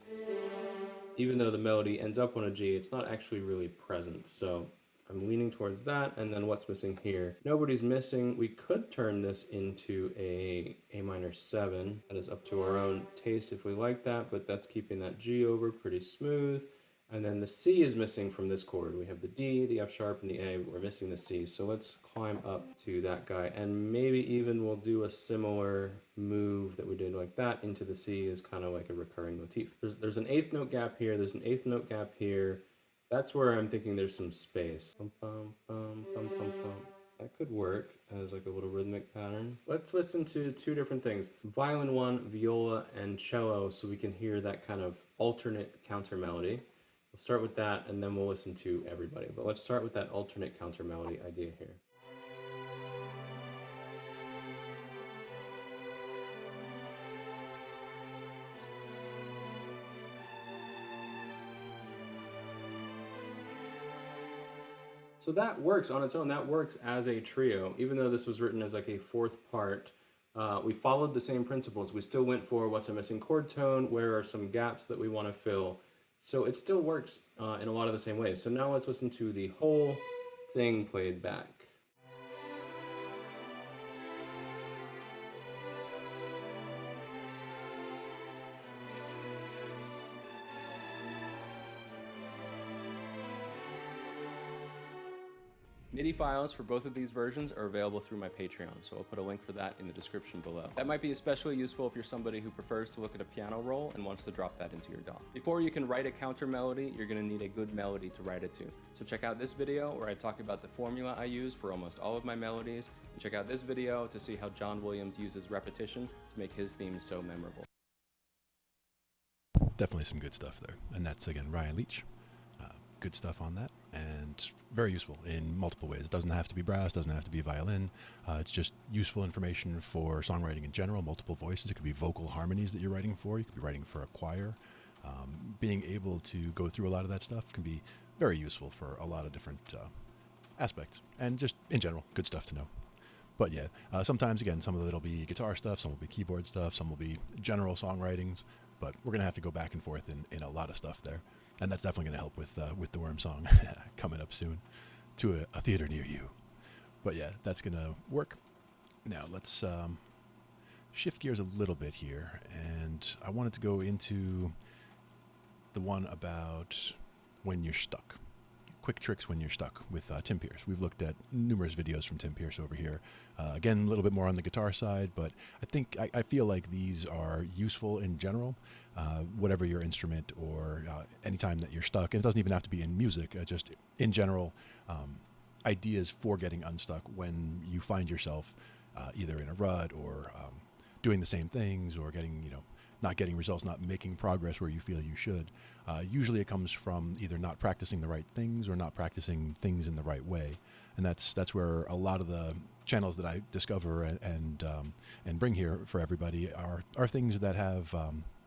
even though the melody ends up on a G, it's not actually really present. So I'm leaning towards that, and then what's missing here? Nobody's missing. We could turn this into a minor 7. That is up to our own taste if we like that, but that's keeping that G over pretty smooth. And then the C is missing from this chord. We have the D, the F sharp, and the A, but we're missing the C. So let's climb up to that guy, and maybe even we'll do a similar move that we did like that into the C is kind of like a recurring motif. There's an 8th note gap here, there's an 8th note gap here. That's where I'm thinking there's some space. Bum, bum, bum, bum, bum, bum. That could work as like a little rhythmic pattern. Let's listen to 2 different things. Violin 1, viola, and cello, so we can hear that kind of alternate counter melody. We'll start with that, and then we'll listen to everybody. But let's start with that alternate counter melody idea here. So that works on its own. That works as a trio. Even though this was written as like a 4th part, we followed the same principles. We still went for what's a missing chord tone, where are some gaps that we want to fill. So it still works in a lot of the same ways. So now let's listen to the whole thing played back. MIDI files for both of these versions are available through my Patreon, so I'll put a link for that in the description below. That might be especially useful if you're somebody who prefers to look at a piano roll and wants to drop that into your DAW. Before you can write a counter melody, you're going to need a good melody to write it to. So check out this video where I talk about the formula I use for almost all of my melodies, and check out this video to see how John Williams uses repetition to make his themes so memorable. Definitely some good stuff there. And that's, again, Ryan Leach. Good stuff on that, and very useful in multiple ways. It doesn't have to be brass, doesn't have to be violin. It's just useful information for songwriting in general, multiple voices. It could be vocal harmonies that you're writing for. You could be writing for a choir. Being able to go through a lot of that stuff can be very useful for a lot of different aspects, and just in general, good stuff to know. But yeah, sometimes, again, some of it will be guitar stuff, some will be keyboard stuff, some will be general songwritings, but we're going to have to go back and forth in a lot of stuff there. And that's definitely going to help with the Worm song coming up soon to a theater near you. But yeah, that's going to work. Now let's shift gears a little bit here, and I wanted to go into the one about when you're stuck. Quick tricks when you're stuck with Tim Pierce. We've looked at numerous videos from Tim Pierce over here. Again, a little bit more on the guitar side, but I feel like these are useful in general, whatever your instrument or anytime that you're stuck. And it doesn't even have to be in music, just in general, ideas for getting unstuck when you find yourself either in a rut or doing the same things or getting, not getting results, not making progress where you feel you should. Usually it comes from either not practicing the right things or not practicing things in the right way. And that's where a lot of the channels that I discover and bring here for everybody are things that have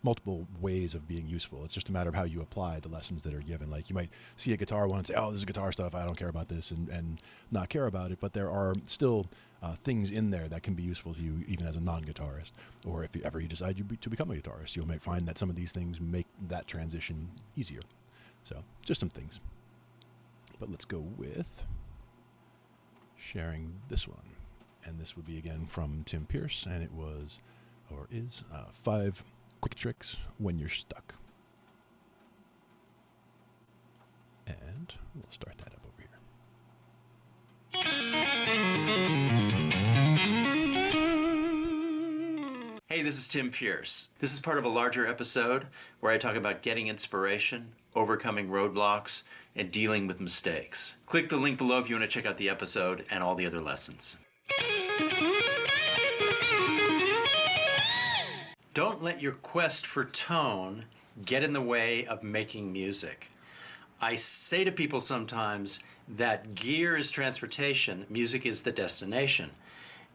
multiple ways of being useful. It's just a matter of how you apply the lessons that are given. Like you might see a guitar one and say, oh, this is guitar stuff, I don't care about this, and not care about it. But there are still things in there that can be useful to you even as a non-guitarist. Or if ever you decide to become a guitarist, you might find that some of these things make that transition easier. So just some things. But let's go with sharing this one. And this would be again from Tim Pierce, and it was, or is, 5 quick tricks when you're stuck. And we'll start that up over here. Hey, this is Tim Pierce. This is part of a larger episode where I talk about getting inspiration, overcoming roadblocks, and dealing with mistakes. Click the link below if you want to check out the episode and all the other lessons. Don't let your quest for tone get in the way of making music. I say to people sometimes that gear is transportation, music is the destination.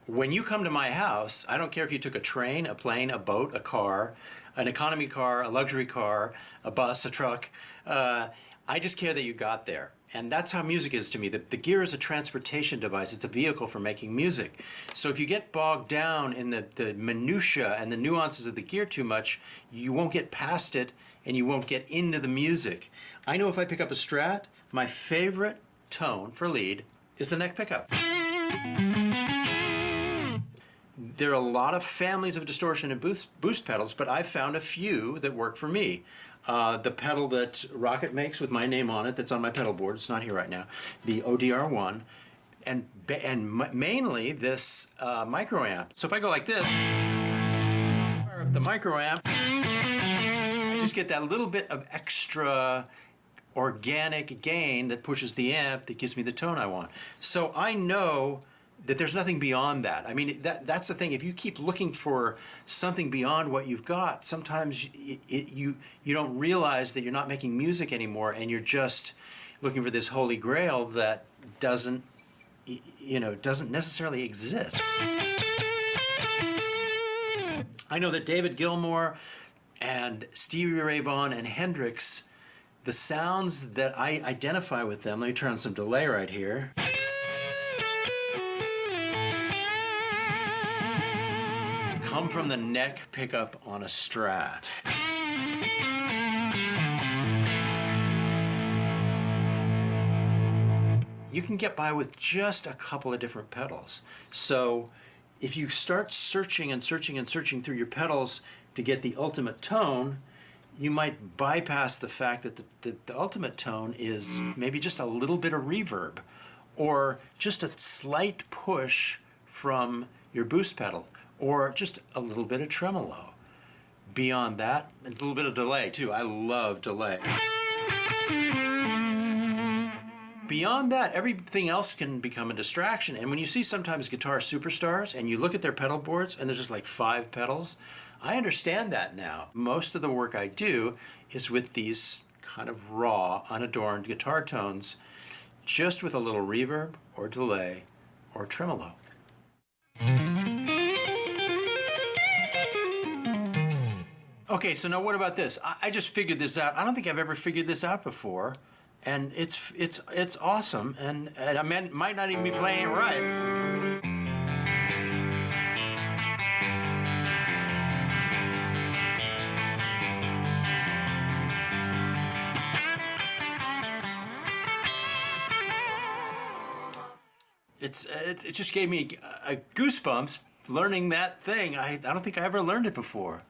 When you come to my house, I don't care if you took a train, a plane, a boat, a car, an economy car, a luxury car, a bus, a truck. I just care that you got there. And that's how music is to me. The gear is a transportation device. It's a vehicle for making music. So if you get bogged down in the minutia and the nuances of the gear too much, you won't get past it and you won't get into the music. I know if I pick up a Strat, my favorite tone for lead is the neck pickup. There are a lot of families of distortion and boost pedals, but I've found a few that work for me. The pedal that Rocket makes with my name on it, that's on my pedal board, it's not here right now, the ODR1, and mainly this micro amp. So if I go like this, fire up the micro amp, I just get that little bit of extra organic gain that pushes the amp that gives me the tone I want. So I know that there's nothing beyond that. I mean, that's the thing. If you keep looking for something beyond what you've got, sometimes you don't realize that you're not making music anymore, and you're just looking for this holy grail that doesn't necessarily exist. I know that David Gilmour and Stevie Ray Vaughan and Hendrix, the sounds that I identify with them, let me turn on some delay right here. Come from the neck pickup on a Strat. You can get by with just a couple of different pedals. So if you start searching and searching and searching through your pedals to get the ultimate tone, you might bypass the fact that the ultimate tone is maybe just a little bit of reverb or just a slight push from your boost pedal, or just a little bit of tremolo. Beyond that, a little bit of delay too. I love delay. Beyond that, everything else can become a distraction. And when you see sometimes guitar superstars and you look at their pedal boards and there's just like 5 pedals, I understand that now. Most of the work I do is with these kind of raw, unadorned guitar tones, just with a little reverb or delay or tremolo. Okay, so now what about this? I just figured this out. I don't think I've ever figured this out before, and it's awesome, and I might not even be playing it right. It just gave me a goosebumps learning that thing. I don't think I ever learned it before.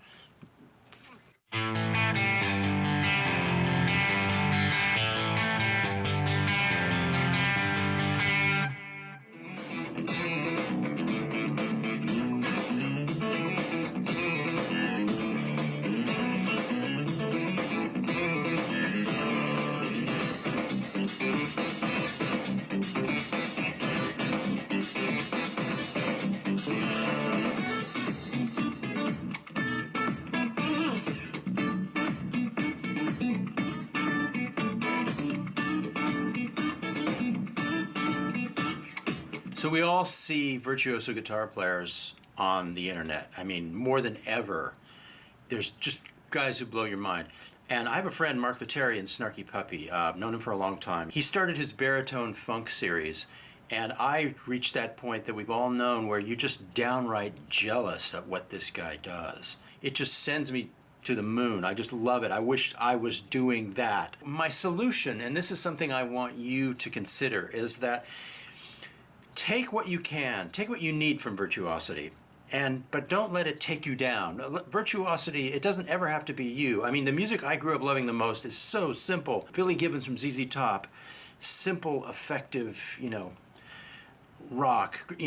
So we all see virtuoso guitar players on the internet. I mean, more than ever. There's just guys who blow your mind. And I have a friend, Mark Lettieri in Snarky Puppy. I've known him for a long time. He started his baritone funk series, and I reached that point that we've all known where you're just downright jealous of what this guy does. It just sends me to the moon. I just love it. I wish I was doing that. My solution, and this is something I want you to consider, is that take what you can, take what you need from virtuosity, but don't let it take you down. Virtuosity, it doesn't ever have to be you. I mean, the music I grew up loving the most is so simple. Billy Gibbons from ZZ Top, simple, effective, rock.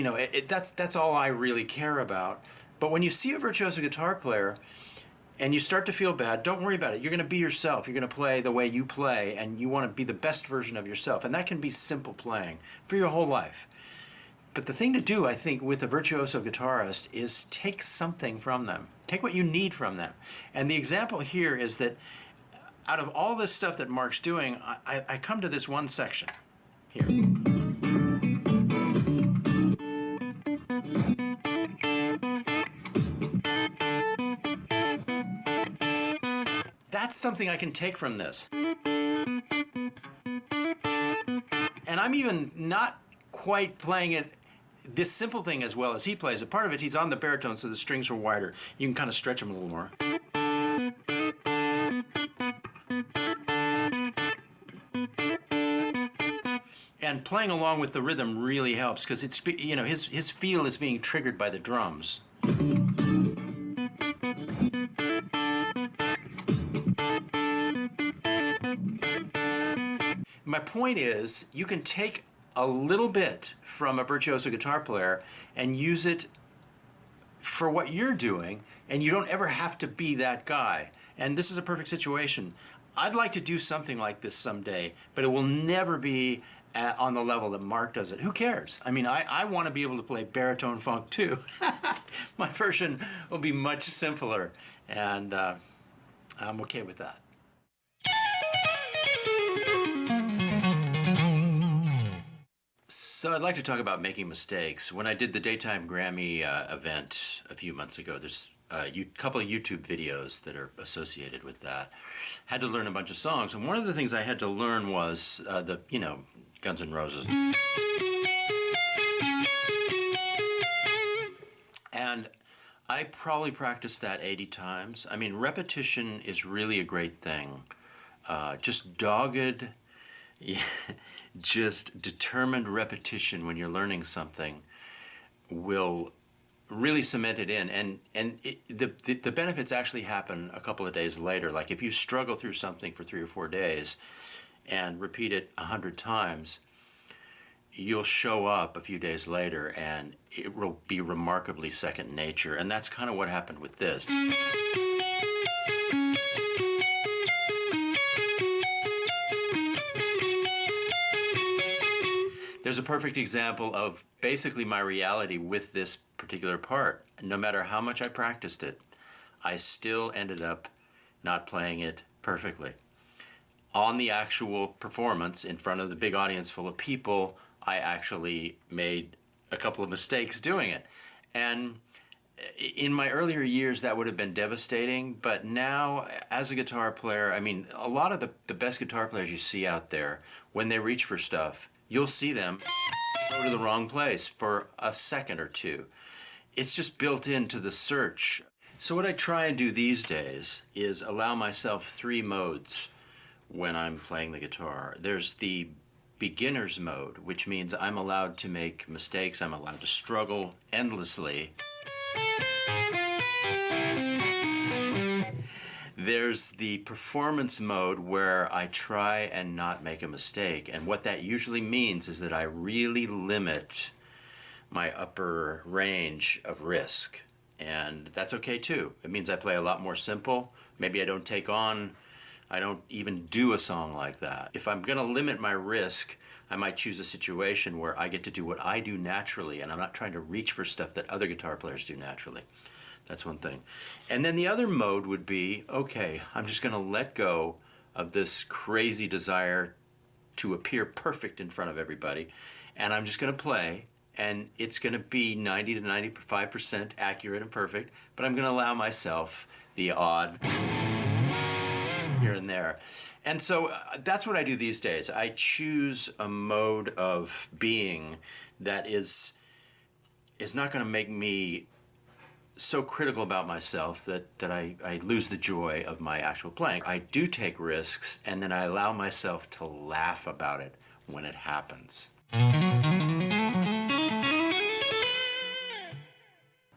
That's all I really care about. But when you see a virtuoso guitar player and you start to feel bad, don't worry about it. You're going to be yourself. You're going to play the way you play, and you want to be the best version of yourself. And that can be simple playing for your whole life. But the thing to do, I think, with a virtuoso guitarist is take something from them. Take what you need from them. And the example here is that out of all this stuff that Mark's doing, I come to this one section here. That's something I can take from this. And I'm even not quite playing it, this simple thing, as well as he plays it. Part of it, he's on the baritone, so the strings are wider. You can kind of stretch them a little more. And playing along with the rhythm really helps, because it's, his feel is being triggered by the drums. My point is, you can take a little bit from a virtuoso guitar player and use it for what you're doing, and you don't ever have to be that guy. And this is a perfect situation. I'd like to do something like this someday, but it will never be on the level that Mark does it. Who cares? I mean, I want to be able to play baritone funk too. My version will be much simpler, and I'm okay with that. So I'd like to talk about making mistakes. When I did the Daytime Grammy event a few months ago, there's a couple of YouTube videos that are associated with that. Had to learn a bunch of songs, and one of the things I had to learn was Guns N' Roses. And I probably practiced that 80 times. I mean, repetition is really a great thing. Just dogged, just determined repetition when you're learning something will really cement it in, and the benefits actually happen a couple of days later. Like if you struggle through something for 3 or 4 days and repeat it 100 times, you'll show up a few days later and it will be remarkably second nature. And that's kind of what happened with this. There's a perfect example of basically my reality with this particular part. No matter how much I practiced it, I still ended up not playing it perfectly. On the actual performance in front of the big audience full of people, I actually made a couple of mistakes doing it. And in my earlier years, that would have been devastating, but now, as a guitar player, I mean, a lot of the best guitar players you see out there, when they reach for stuff, you'll see them go to the wrong place for a second or two. It's just built into the search. So what I try and do these days is allow myself 3 modes when I'm playing the guitar. There's the beginner's mode, which means I'm allowed to make mistakes, I'm allowed to struggle endlessly. There's the performance mode where I try and not make a mistake. And what that usually means is that I really limit my upper range of risk. And that's okay too. It means I play a lot more simple. Maybe I don't even do a song like that. If I'm gonna limit my risk, I might choose a situation where I get to do what I do naturally and I'm not trying to reach for stuff that other guitar players do naturally. That's one thing. And then the other mode would be, okay, I'm just gonna let go of this crazy desire to appear perfect in front of everybody, and I'm just gonna play, and it's gonna be 90 to 95% accurate and perfect, but I'm gonna allow myself the odd here and there. And so that's what I do these days. I choose a mode of being that is not gonna make me so critical about myself that I lose the joy of my actual playing. I do take risks, and then I allow myself to laugh about it when it happens.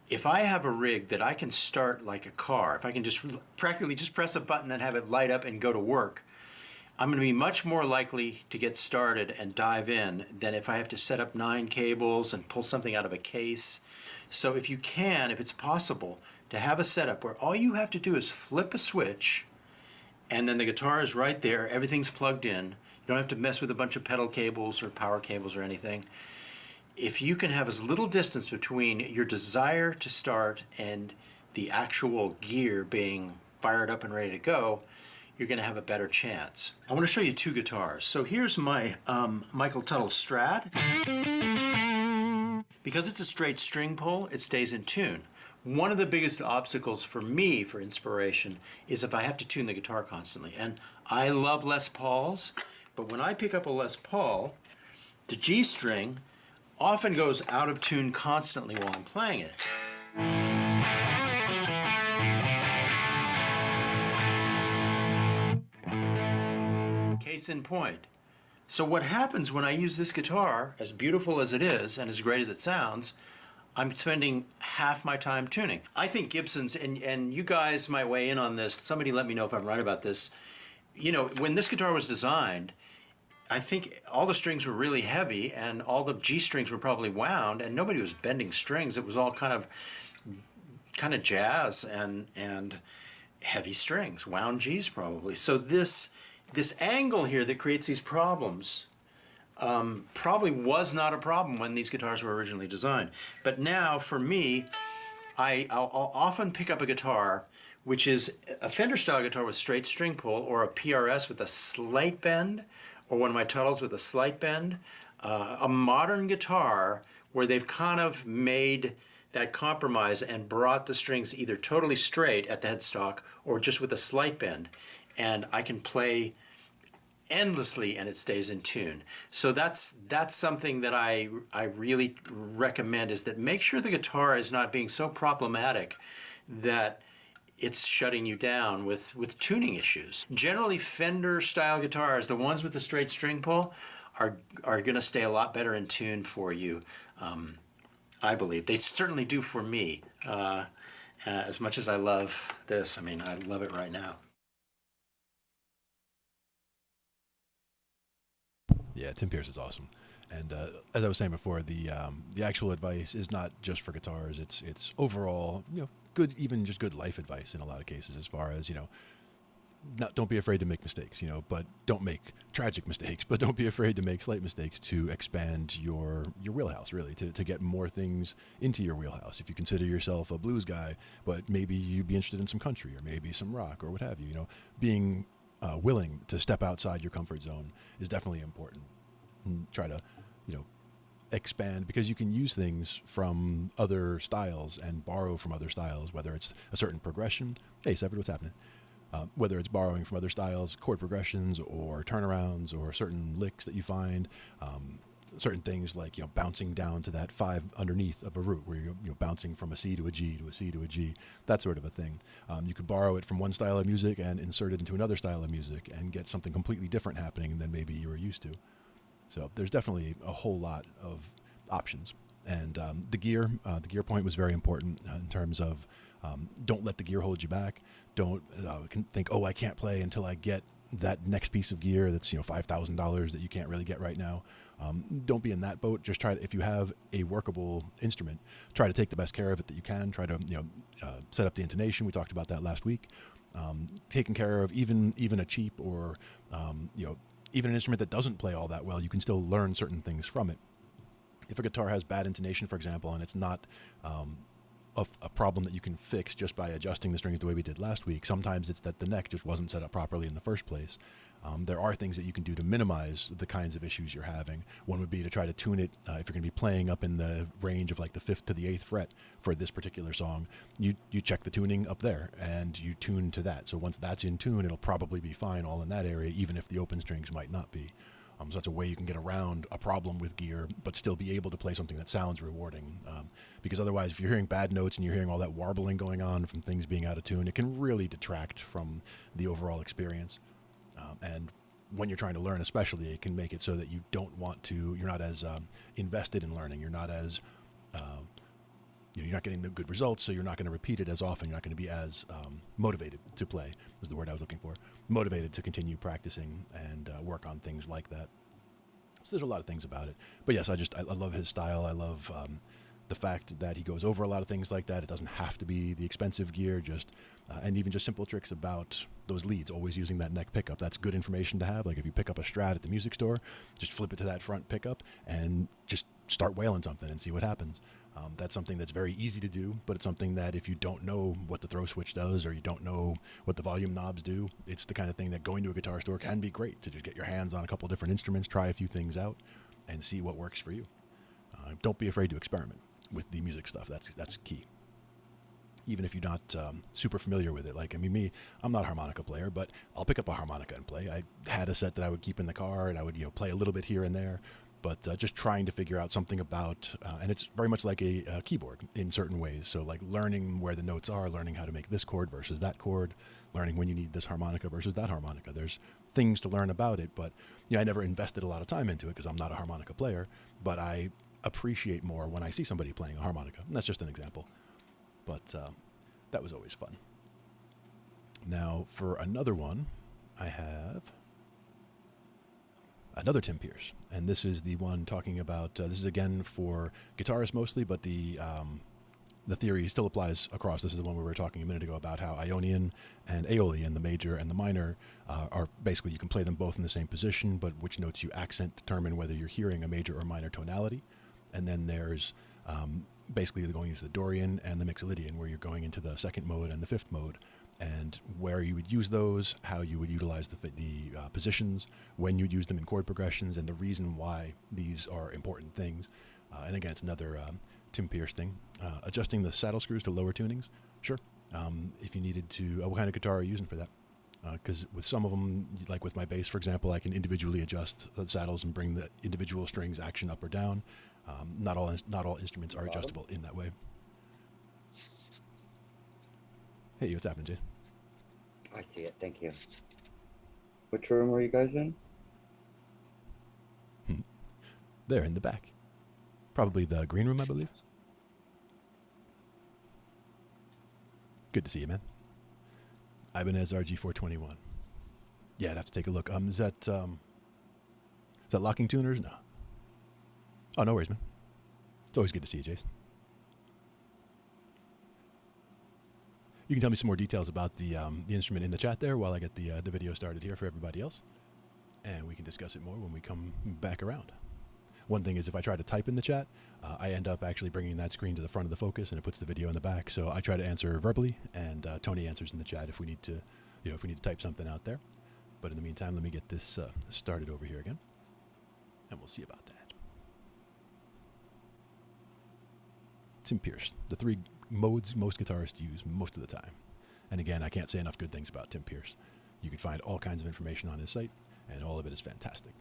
If I have a rig that I can start like a car, if I can just practically just press a button and have it light up and go to work, I'm going to be much more likely to get started and dive in than if I have to set up 9 cables and pull something out of a case. So if you can, if it's possible, to have a setup where all you have to do is flip a switch and then the guitar is right there, everything's plugged in, you don't have to mess with a bunch of pedal cables or power cables or anything. If you can have as little distance between your desire to start and the actual gear being fired up and ready to go, you're going to have a better chance. I want to show you 2 guitars. So here's my Michael Tuttle Strat. Because it's a straight string pull, it stays in tune. One of the biggest obstacles for me for inspiration is if I have to tune the guitar constantly. And I love Les Pauls, but when I pick up a Les Paul, the G string often goes out of tune constantly while I'm playing it. Case in point. So what happens when I use this guitar, as beautiful as it is and as great as it sounds, I'm spending half my time tuning. I think Gibson's, and you guys might weigh in on this, somebody let me know if I'm right about this. You know, when this guitar was designed, I think all the strings were really heavy and all the G strings were probably wound and nobody was bending strings. It was all kind of jazz and heavy strings, wound Gs probably. So this angle here that creates these problems probably was not a problem when these guitars were originally designed. But now, for me, I'll often pick up a guitar which is a Fender-style guitar with straight string pull, or a PRS with a slight bend, or one of my Tuttles with a slight bend. A modern guitar where they've kind of made that compromise and brought the strings either totally straight at the headstock or just with a slight bend. And I can play endlessly and it stays in tune. So that's something that I really recommend, is that make sure the guitar is not being so problematic that it's shutting you down with tuning issues. Generally, Fender style guitars, the ones with the straight string pull, are going to stay a lot better in tune for you, I believe. They certainly do for me. As much as I love this, I mean, I love it right now. Yeah, Tim Pierce is awesome. And as I was saying before, the actual advice is not just for guitars. It's overall, good, even just good life advice in a lot of cases, as far as, don't be afraid to make mistakes, but don't make tragic mistakes, but don't be afraid to make slight mistakes to expand your wheelhouse, really, to get more things into your wheelhouse. If you consider yourself a blues guy, but maybe you'd be interested in some country or maybe some rock or what have you, being willing to step outside your comfort zone is definitely important. And try to, expand, because you can use things from other styles and borrow from other styles, whether it's a certain progression. Hey, Severed, what's happening? Whether it's borrowing from other styles, chord progressions or turnarounds, or certain licks that you find, certain things like, bouncing down to that 5 underneath of a root, where you're bouncing from a C to a G to a C to a G, that sort of a thing. You could borrow it from one style of music and insert it into another style of music and get something completely different happening than maybe you were used to. So there's definitely a whole lot of options. And the gear point was very important in terms of don't let the gear hold you back. Don't think, oh, I can't play until I get that next piece of gear that's $5,000 that you can't really get right now. Don't be in that boat. Just try to, if you have a workable instrument, try to take the best care of it that you can. Try to set up the intonation. We talked about that last week. Taking care of even a cheap or even an instrument that doesn't play all that well, you can still learn certain things from it. If a guitar has bad intonation, for example, and it's not a problem that you can fix just by adjusting the strings the way we did last week, sometimes it's that the neck just wasn't set up properly in the first place. There are things that you can do to minimize the kinds of issues you're having. One would be to try to tune it. If you're going to be playing up in the range of like the 5th to the 8th fret for this particular song, you check the tuning up there and you tune to that. So once that's in tune, it'll probably be fine all in that area, even if the open strings might not be. So that's a way you can get around a problem with gear, but still be able to play something that sounds rewarding. Because otherwise, if you're hearing bad notes and you're hearing all that warbling going on from things being out of tune, it can really detract from the overall experience. And when you're trying to learn especially, it can make it so that you're not as invested in learning. You're not as, you're not getting the good results, so you're not going to repeat it as often. You're not going to be as motivated to play, was the word I was looking for. Motivated to continue practicing and work on things like that. So there's a lot of things about it. But yes, I love his style. I love the fact that he goes over a lot of things like that. It doesn't have to be the expensive gear, and even just simple tricks about those leads, always using that neck pickup. That's good information to have. Like if you pick up a Strat at the music store, just flip it to that front pickup and just start wailing something and see what happens. That's something that's very easy to do, but it's something that if you don't know what the throw switch does or you don't know what the volume knobs do, it's the kind of thing that going to a guitar store can be great, to just get your hands on a couple different instruments, try a few things out, and see what works for you. Don't be afraid to experiment with the music stuff. That's key. Even if you're not super familiar with it. Like, me, I'm not a harmonica player, but I'll pick up a harmonica and play. I had a set that I would keep in the car, and I would play a little bit here and there. But just trying to figure out something about, and it's very much like a keyboard in certain ways. So like learning where the notes are, learning how to make this chord versus that chord, learning when you need this harmonica versus that harmonica. There's things to learn about it, but I never invested a lot of time into it because I'm not a harmonica player, but I appreciate more when I see somebody playing a harmonica. And that's just an example. But that was always fun. Now for another one, I have another Tim Pierce, and this is the one talking about, this is again for guitarists mostly, but the theory still applies across. This is the one we were talking a minute ago about how Ionian and Aeolian, the major and the minor, are basically, you can play them both in the same position, but which notes you accent determine whether you're hearing a major or minor tonality. And then there's basically going into the Dorian and the Mixolydian, where you're going into the second mode and the fifth mode, and where you would use those, how you would utilize the positions, when you'd use them in chord progressions, and the reason why these are important things. And again, it's another Tim Pierce thing. Adjusting the saddle screws to lower tunings, sure. If you needed to, what kind of guitar are you using for that? Because with some of them, like with my bass, for example, I can individually adjust the saddles and bring the individual strings action up or down. Not all instruments are adjustable in that way. Hey, what's happening, Jason? I see it. Thank you. Which room were you guys in? There in the back. Probably the green room, I believe. Good to see you, man. Ibanez RG421. Yeah, I'd have to take a look. Is that locking tuners? No. Oh, no worries, man. It's always good to see you, Jason. You can tell me some more details about the instrument in the chat there while I get the video started here for everybody else. And we can discuss it more when we come back around. One thing is, if I try to type in the chat, I end up actually bringing that screen to the front of the focus, and it puts the video in the back. So I try to answer verbally, and Tony answers in the chat if we need to, if we need to type something out there. But in the meantime, let me get this started over here again, and we'll see about that. Tim Pierce, the 3 modes most guitarists use most of the time. And again, I can't say enough good things about Tim Pierce. You can find all kinds of information on his site, and all of it is fantastic.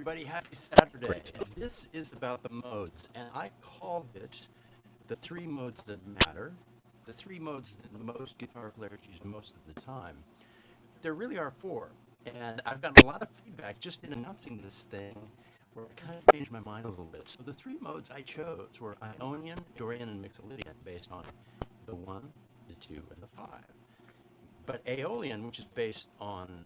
everybody. Happy Saturday. Great stuff. This is about the modes, and I called it the three modes that matter, the three modes that most guitar players use most of the time. There really are four, and I've gotten a lot of feedback just in announcing this thing where I kind of changed my mind a little bit. So the three modes I chose were Ionian, Dorian, and Mixolydian based on the 1, the 2, and the 5. But Aeolian, which is based on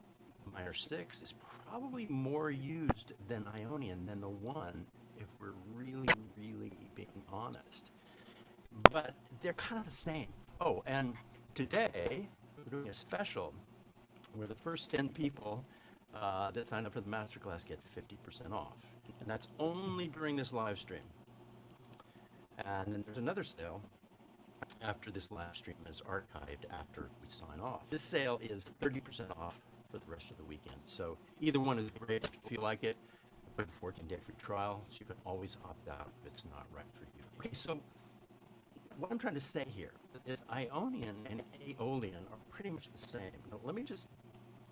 minor 6, is probably more used than Ionian, than the 1, if we're really, really being honest. But they're kind of the same. Oh, and today we're doing a special where the first 10 people that sign up for the masterclass get 50% off. And that's only during this live stream. And then there's another sale after this live stream is archived after we sign off. This sale is 30% off for the rest of the weekend. So either one is great if you feel like it. Put a 14-day free trial, so you can always opt out if it's not right for you. Okay, so what I'm trying to say here is Ionian and Aeolian are pretty much the same. Now, let me just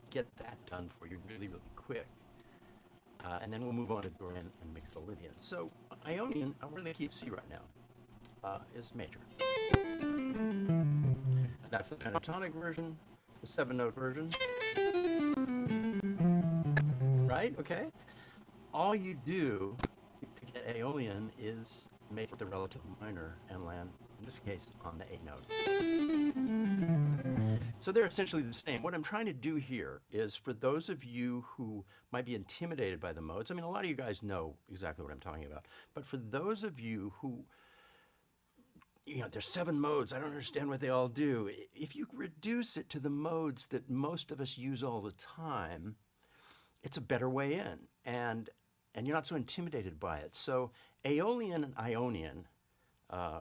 get that done for you really, really quick. And then we'll move on to Dorian and Mixolydian. So Ionian, we're in the key of C right now, is major. That's the pentatonic version, the 7-note version. Right? Okay? All you do to get Aeolian is make the relative minor and land, in this case, on the A note. So they're essentially the same. What I'm trying to do here is for those of you who might be intimidated by the modes, I mean, a lot of you guys know exactly what I'm talking about, but for those of you who, you know, there's 7 modes, I don't understand what they all do. If you reduce it to the modes that most of us use all the time, it's a better way in, and you're not so intimidated by it. So Aeolian and Ionian,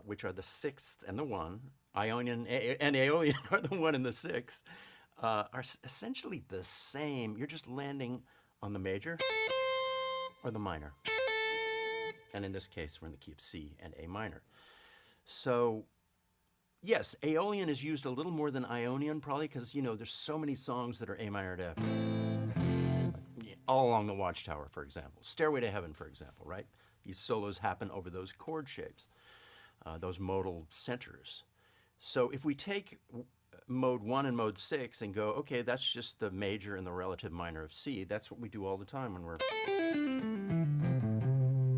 which are the 6th and the 1, Ionian and Aeolian are the 1 and the 6, are essentially the same. You're just landing on the major or the minor. And in this case, we're in the key of C and A minor. So yes, Aeolian is used a little more than Ionian, probably because, you know, there's so many songs that are A minor to F. All Along the Watchtower, for example. Stairway to Heaven, for example, right? These solos happen over those chord shapes, those modal centers. So if we take mode 1 and mode 6 and go, okay, that's just the major and the relative minor of C, that's what we do all the time when we're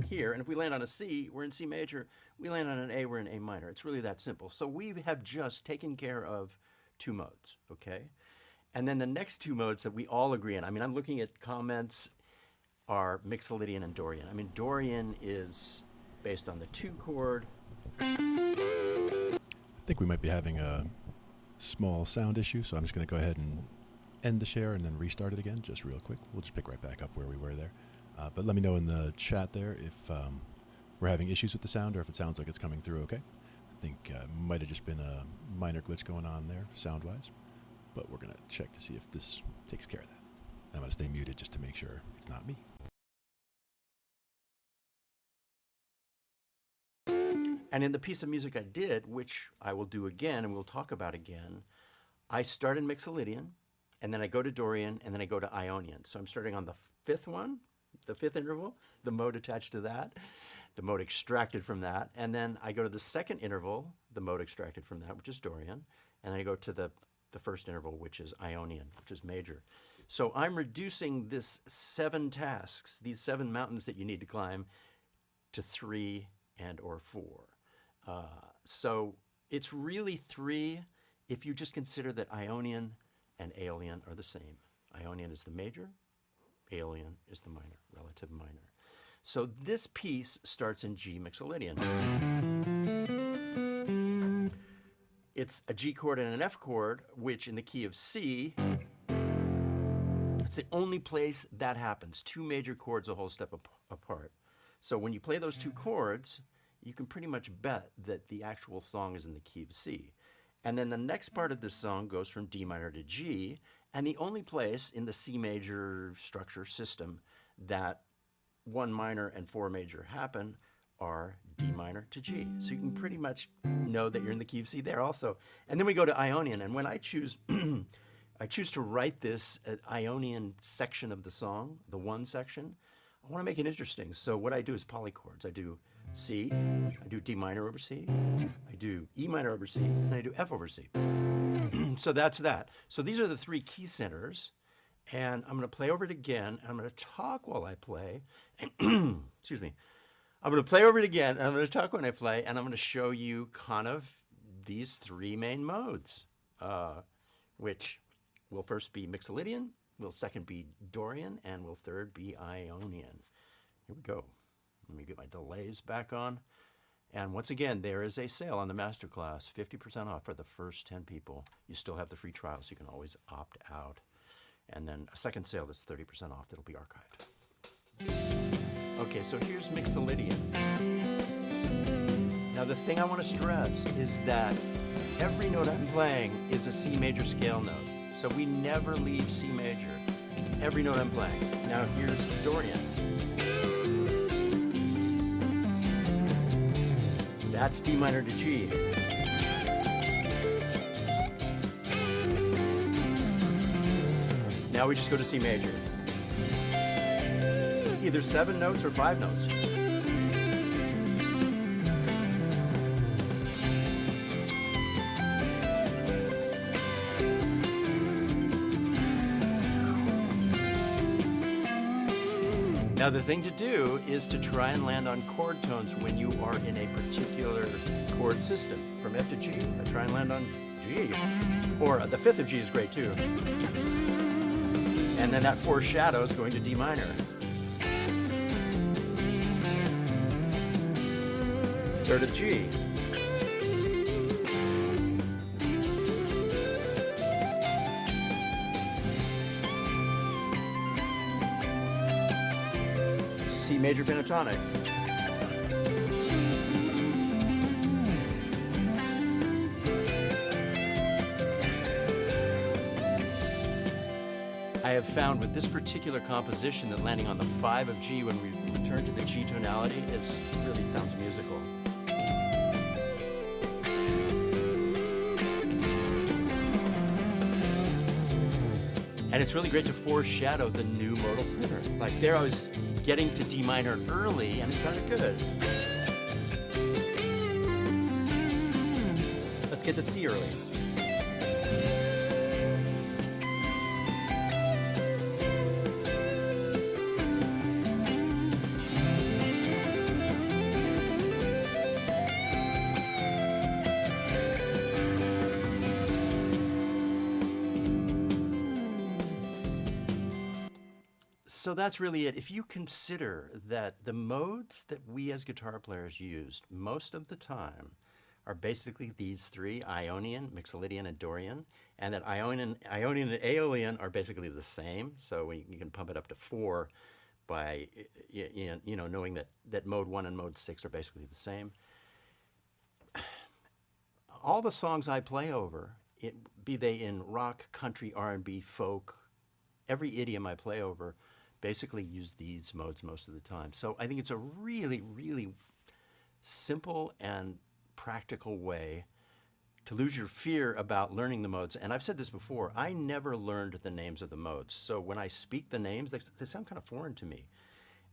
here. And if we land on a C, we're in C major. We land on an A, we're in A minor. It's really that simple. So we have just taken care of 2 modes, okay? And then the next 2 modes that we all agree on, I mean, I'm looking at comments, are Mixolydian and Dorian. I mean, Dorian is based on the 2 chord. I think we might be having a small sound issue, so I'm just going to go ahead and end the share and then restart it again, just real quick. We'll just pick right back up where we were there. But let me know in the chat there if we're having issues with the sound or if it sounds like it's coming through okay. I think might have just been a minor glitch going on there, sound-wise. But we're going to check to see if this takes care of that. And I'm going to stay muted just to make sure it's not me. And in the piece of music I did, which I will do again and we'll talk about again, I start in Mixolydian, and then I go to Dorian, and then I go to Ionian. So I'm starting on the 5th one, the 5th interval, the mode attached to that, the mode extracted from that, and then I go to the 2nd interval, the mode extracted from that, which is Dorian, and then I go to the 1st interval, which is Ionian, which is major. So I'm reducing this 7 tasks, these 7 mountains that you need to climb, to 3 and or 4. So it's really 3 if you just consider that Ionian and Aeolian are the same. Ionian is the major, Aeolian is the minor, relative minor. So this piece starts in G Mixolydian. It's a G chord and an F chord, which in the key of C, it's the only place that happens. 2 major chords a whole step apart. So when you play those 2 chords, you can pretty much bet that the actual song is in the key of C. And then the next part of this song goes from D minor to G, and the only place in the C major structure system that 1 minor and 4 major happen are D minor to G. So you can pretty much know that you're in the key of C there also. And then we go to Ionian, and when I choose, I choose to write this Ionian section of the song, the 1 section, I want to make it interesting. So what I do is polychords. I do C, I do D minor over C, I do E minor over C, and I do F over C. So that's that. So these are the three key centers. And I'm going to play over it again, and I'm going to talk while I play. Excuse me. I'm going to play over it again, and I'm going to talk when I play, and I'm going to show you kind of these three main modes, which will first be Mixolydian, will second be Dorian, and will third be Ionian. Here we go. Let me get my delays back on. And once again, there is a sale on the masterclass, 50% off for the first 10 people. You still have the free trial, so you can always opt out. And then a second sale that's 30% off that'll be archived. Okay, so here's Mixolydian. Now the thing I want to stress is that every note I'm playing is a C major scale note. So we never leave C major. Every note I'm playing. Now here's Dorian. That's D minor to G. Now we just go to C major. Either 7 notes or 5 notes. Now the thing to do is to try and land on chord tones when you are in a particular chord system. From F to G, I try and land on G. Or the fifth of G is great too. And then that foreshadows going to D minor. Third of G. C major pentatonic. I have found with this particular composition that landing on the 5 of G when we return to the G tonality really sounds musical. And it's really great to foreshadow the new modal center. Like there I was getting to D minor early and it sounded good. Let's get to C early. So that's really it. If you consider that the modes that we as guitar players used most of the time are basically these three, Ionian, Mixolydian, and Dorian, and that Ionian and Aeolian are basically the same, so you can pump it up to 4 by knowing that mode 1 and mode 6 are basically the same. All the songs I play over, be they in rock, country, R&B, folk, every idiom I play over, basically use these modes most of the time. So I think it's a really, really simple and practical way to lose your fear about learning the modes. And I've said this before, I never learned the names of the modes. So when I speak the names, they sound kind of foreign to me.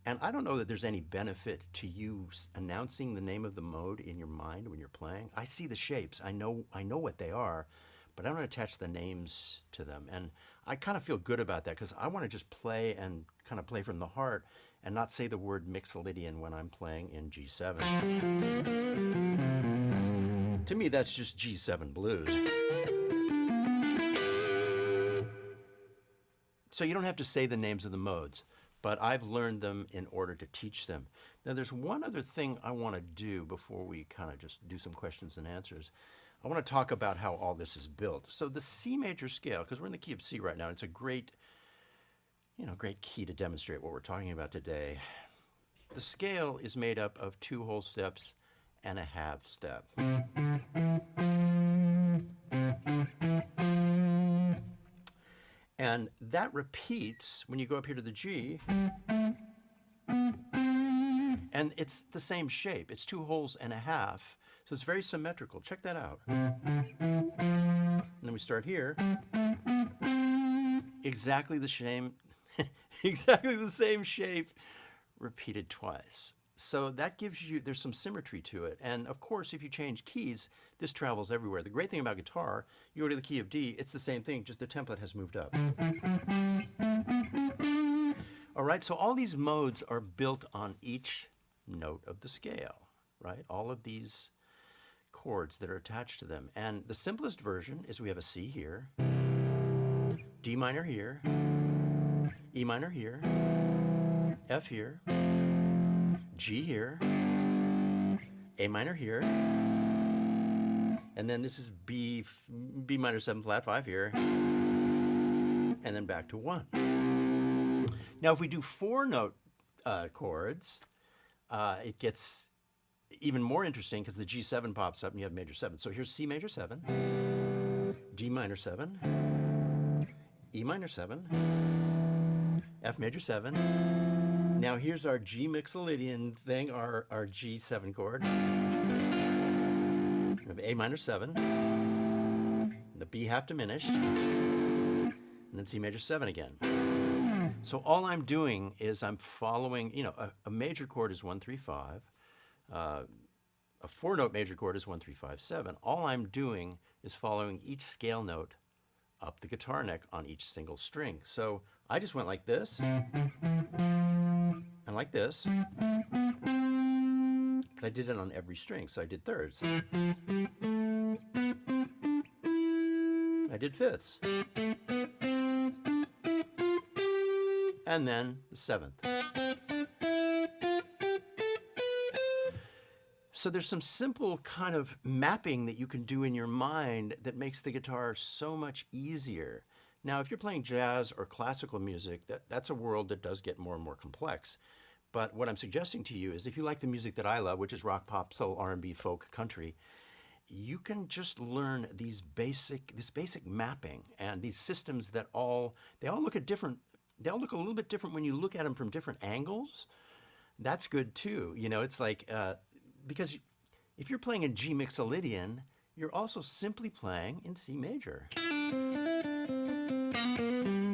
And I don't know that there's any benefit to you announcing the name of the mode in your mind when you're playing. I see the shapes, I know what they are, but I don't attach the names to them. And I kind of feel good about that because I want to just play and kind of play from the heart and not say the word Mixolydian when I'm playing in G7. To me, that's just G7 blues. So you don't have to say the names of the modes, but I've learned them in order to teach them. Now, there's one other thing I want to do before we kind of just do some questions and answers. I want to talk about how all this is built. So the C major scale, because we're in the key of C right now, it's a great key to demonstrate what we're talking about today. The scale is made up of 2 whole steps and a half step. And that repeats when you go up here to the G. And it's the same shape. It's 2 wholes and a half. So it's very symmetrical. Check that out. And then we start here. Exactly the same, exactly the same shape repeated twice. So that gives you, there's some symmetry to it. And of course, if you change keys, this travels everywhere. The great thing about guitar, you go to the key of D, it's the same thing, just the template has moved up. All right, so all these modes are built on each note of the scale, right? All of these chords that are attached to them. And the simplest version is we have a C here, D minor here, E minor here, F here, G here, A minor here, and then this is B minor 7 flat 5 here, and then back to 1. Now if we do 4-note chords, it gets even more interesting because the G7 pops up and you have major 7. So here's C major 7, D minor 7, E minor 7, F major 7. Now here's our G mixolydian thing, our G7 chord. We have A minor 7, the B half diminished, and then C major 7 again. So all I'm doing is I'm following, you know, a major chord is 1 3 5. A 4-note major chord is 1 3 5 7. All I'm doing is following each scale note up the guitar neck on each single string. So I just went like this and like this, but I did it on every string, so I did thirds. I did fifths. And then the 7th. So there's some simple kind of mapping that you can do in your mind that makes the guitar so much easier. Now, if you're playing jazz or classical music, that's a world that does get more and more complex. But what I'm suggesting to you is if you like the music that I love, which is rock, pop, soul, R&B, folk, country, you can just learn this basic mapping and these systems that they all look a little bit different when you look at them from different angles. That's good too. You know, it's like, because if you're playing in G mixolydian, you're also simply playing in C major.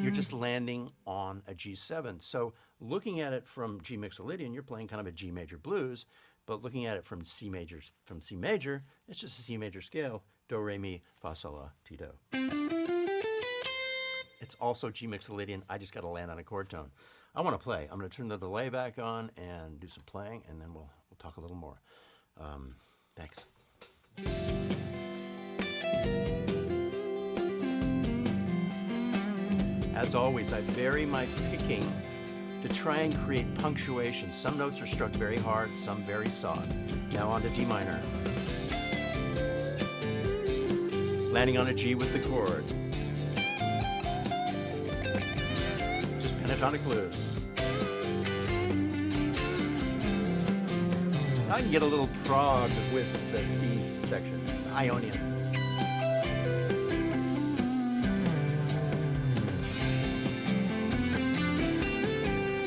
You're just landing on a G7. So looking at it from G mixolydian, you're playing kind of a G major blues, but looking at it from C major, it's just a C major scale, do, re, mi, fa, sol, la, ti, do. It's also G mixolydian. I just got to land on a chord tone. I want to play. I'm going to turn the delay back on and do some playing, and then we'll talk a little more. Thanks. As always, I vary my picking to try and create punctuation. Some notes are struck very hard, some very soft. Now on to D minor. Landing on a G with the chord. Just pentatonic blues. I can get a little prog with the C section, Ionian.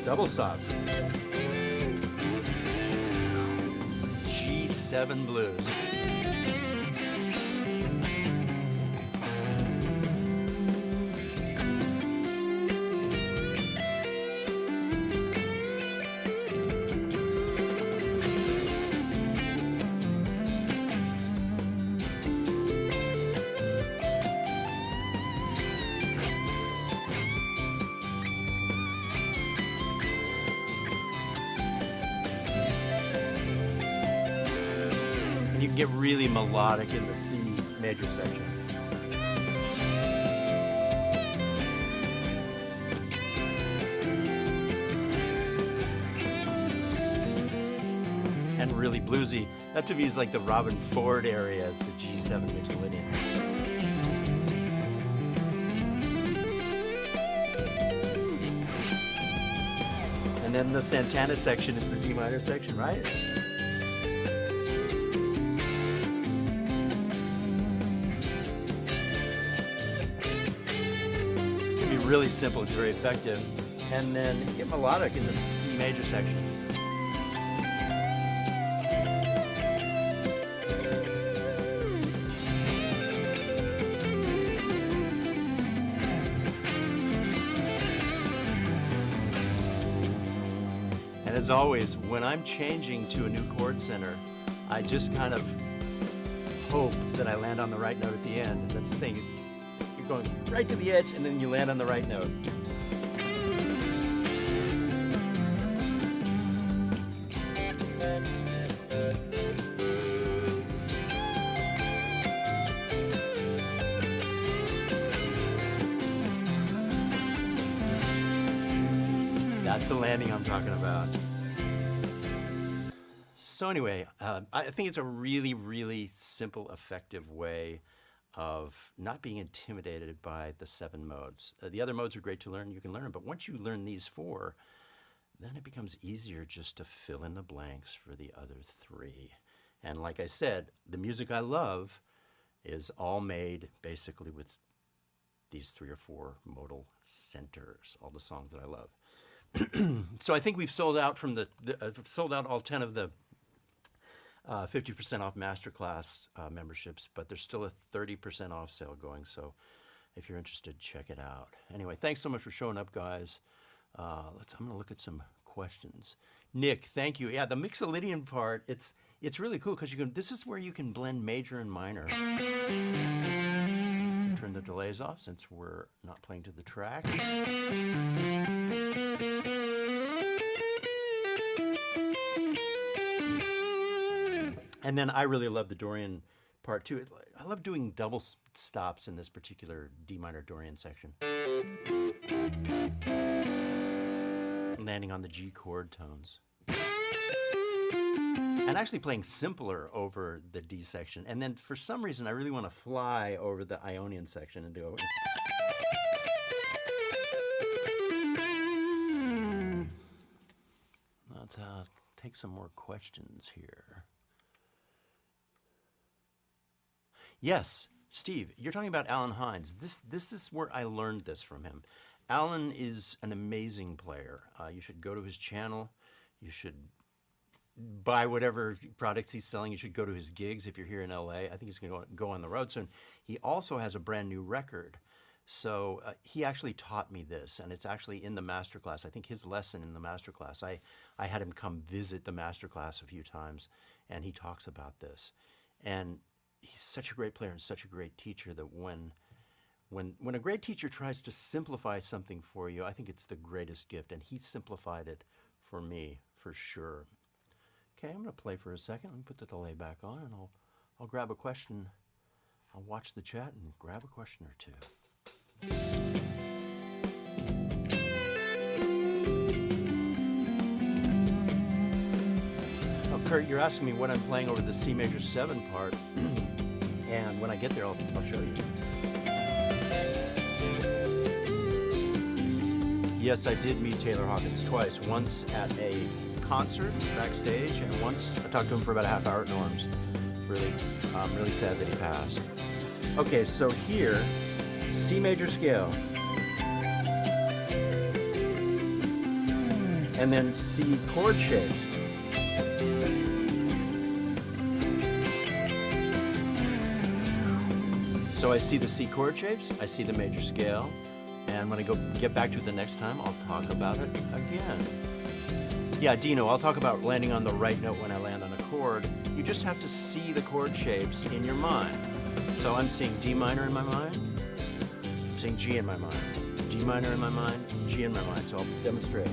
Double stops. G7 blues. Get really melodic in the C major section. And really bluesy. That to me is like the Robin Ford area as the G7 mixolydian. And then the Santana section is the D minor section, right? Really simple, it's very effective. And then get melodic in the C major section. And As always, when I'm changing to a new chord center, I just kind of hope that I land on the right note at the end. That's the thing. You're going right to the edge and then you land on the right note. That's the landing I'm talking about. So anyway, I think it's a really, really simple, effective way of not being intimidated by the 7 modes. The other modes are great to learn. You can learn them. But once you learn these 4, then it becomes easier just to fill in the blanks for the other 3. And like I said, the music I love is all made basically with these 3 or 4 modal centers, all the songs that I love. So I think we've sold out from sold out all 10 of the 50% off masterclass memberships, but there's still a 30% off sale going. So if you're interested, check it out. Anyway, thanks so much for showing up, guys. I'm going to look at some questions. Nick, thank you. Yeah, the Mixolydian part, it's really cool because this is where you can blend major and minor. Turn the delays off since we're not playing to the track. And then I really love the Dorian part too. I love doing double stops in this particular D minor Dorian section. Landing on the G chord tones. And actually playing simpler over the D section. And then for some reason, I really want to fly over the Ionian section and do it. Let's take some more questions here. Yes, Steve, you're talking about Alan Hines. This is where I learned this from him. Alan is an amazing player. You should go to his channel. You should buy whatever products he's selling. You should go to his gigs if you're here in LA. I think he's going to go on the road soon. He also has a brand new record. So he actually taught me this, and it's actually in the masterclass. I think his lesson in the masterclass, I had him come visit the masterclass a few times, and he talks about this. And he's such a great player and such a great teacher that when a great teacher tries to simplify something for you, I think it's the greatest gift. And he simplified it for me, for sure. Okay, I'm going to play for a second. Let me put the delay back on, and I'll grab a question. I'll watch the chat and grab a question or two. Oh, Kurt, you're asking me what I'm playing over the C major 7 part. And when I get there, I'll show you. Yes, I did meet Taylor Hawkins twice. Once at a concert backstage, and once I talked to him for about a half hour at Norm's. Really, really sad that he passed. Okay, so here, C major scale. And then C chord shapes. So I see the C chord shapes, I see the major scale, and when I get back to it the next time, I'll talk about it again. Yeah, Dino, I'll talk about landing on the right note when I land on a chord. You just have to see the chord shapes in your mind. So I'm seeing D minor in my mind, I'm seeing G in my mind, D minor in my mind, G in my mind. So I'll demonstrate.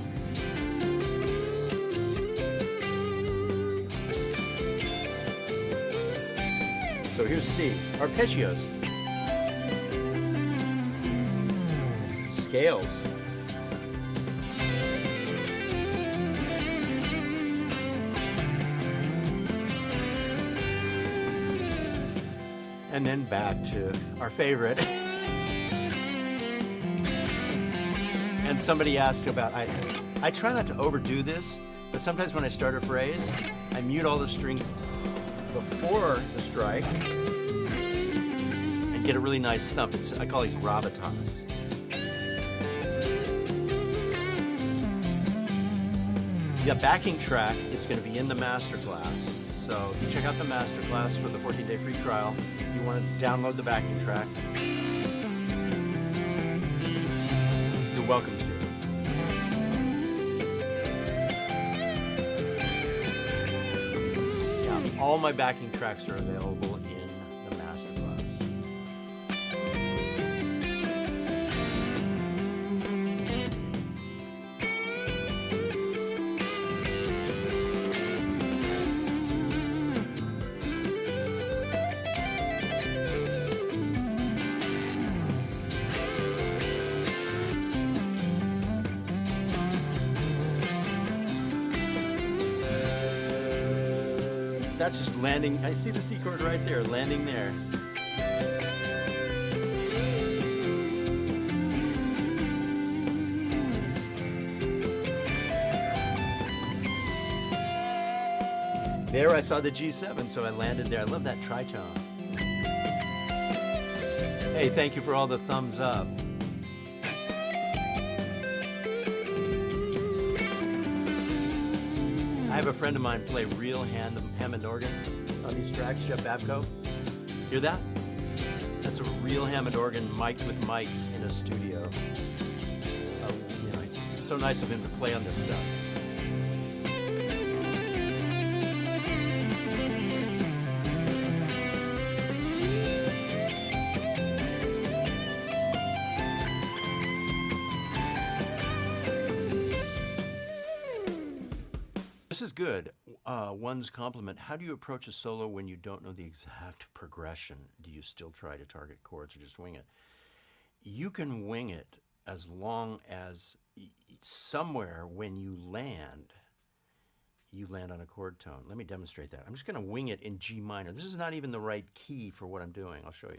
So here's C, arpeggios, scales, and then back to our favorite. And somebody asked about, I try not to overdo this, but sometimes when I start a phrase, I mute all the strings before the strike and get a really nice thump. I call it gravitas. The backing track is going to be in the masterclass. So if you check out the masterclass for the 14-day free trial, you want to download the backing track. You're welcome to. All my backing tracks are available in the masterclass. That's just landing. I see the C chord right there, landing there. There I saw the G7, so I landed there. I love that tritone. Hey, thank you for all the thumbs up. I have a friend of mine play real Hammond organ on these tracks, Jeff Babco. Hear that? That's a real Hammond organ mic'd with mics in a studio. It's so nice of him to play on this stuff. This is good. One's compliment. How do you approach a solo when you don't know the exact progression? Do you still try to target chords or just wing it? You can wing it as long as somewhere when you land on a chord tone. Let me demonstrate that. I'm just going to wing it in G minor. This is not even the right key for what I'm doing. I'll show you.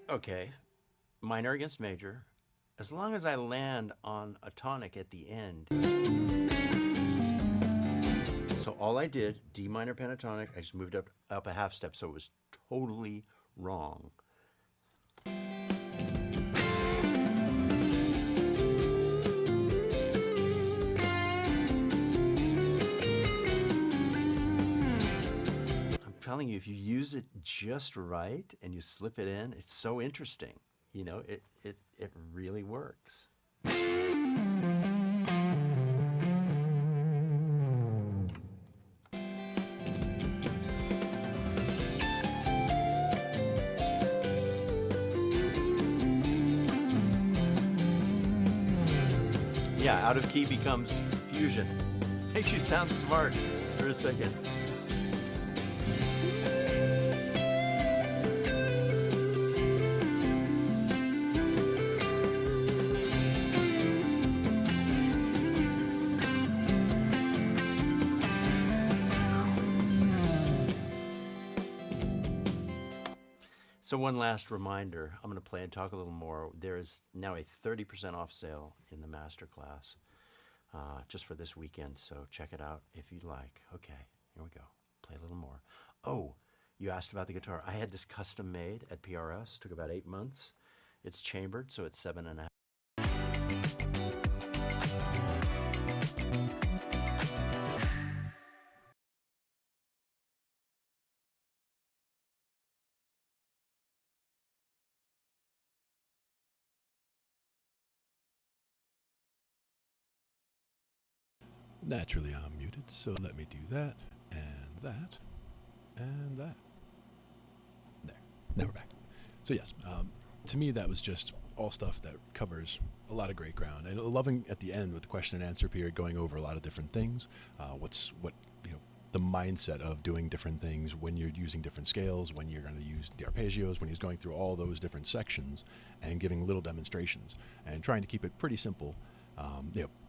Okay, minor against major. As long as I land on a tonic at the end. So all I did, D minor pentatonic, I just moved up a half step, so it was totally wrong. I'm telling you, if you use it just right and you slip it in, it's so interesting. You know, it really works. Yeah, out of key becomes fusion. Makes you sound smart for a second. So one last reminder, I'm going to play and talk a little more. There is now a 30% off sale in the masterclass just for this weekend, so check it out if you'd like. Okay, here we go. Play a little more. Oh, you asked about the guitar. I had this custom made at PRS. Took about 8 months. It's chambered, so it's 7.5. Naturally, I'm muted, so let me do that, and that, and that. There. Now we're back. So yes, to me that was just all stuff that covers a lot of great ground, and loving at the end with the question and answer period, going over a lot of different things. The mindset of doing different things when you're using different scales, when you're going to use the arpeggios, when he's going through all those different sections and giving little demonstrations and trying to keep it pretty simple.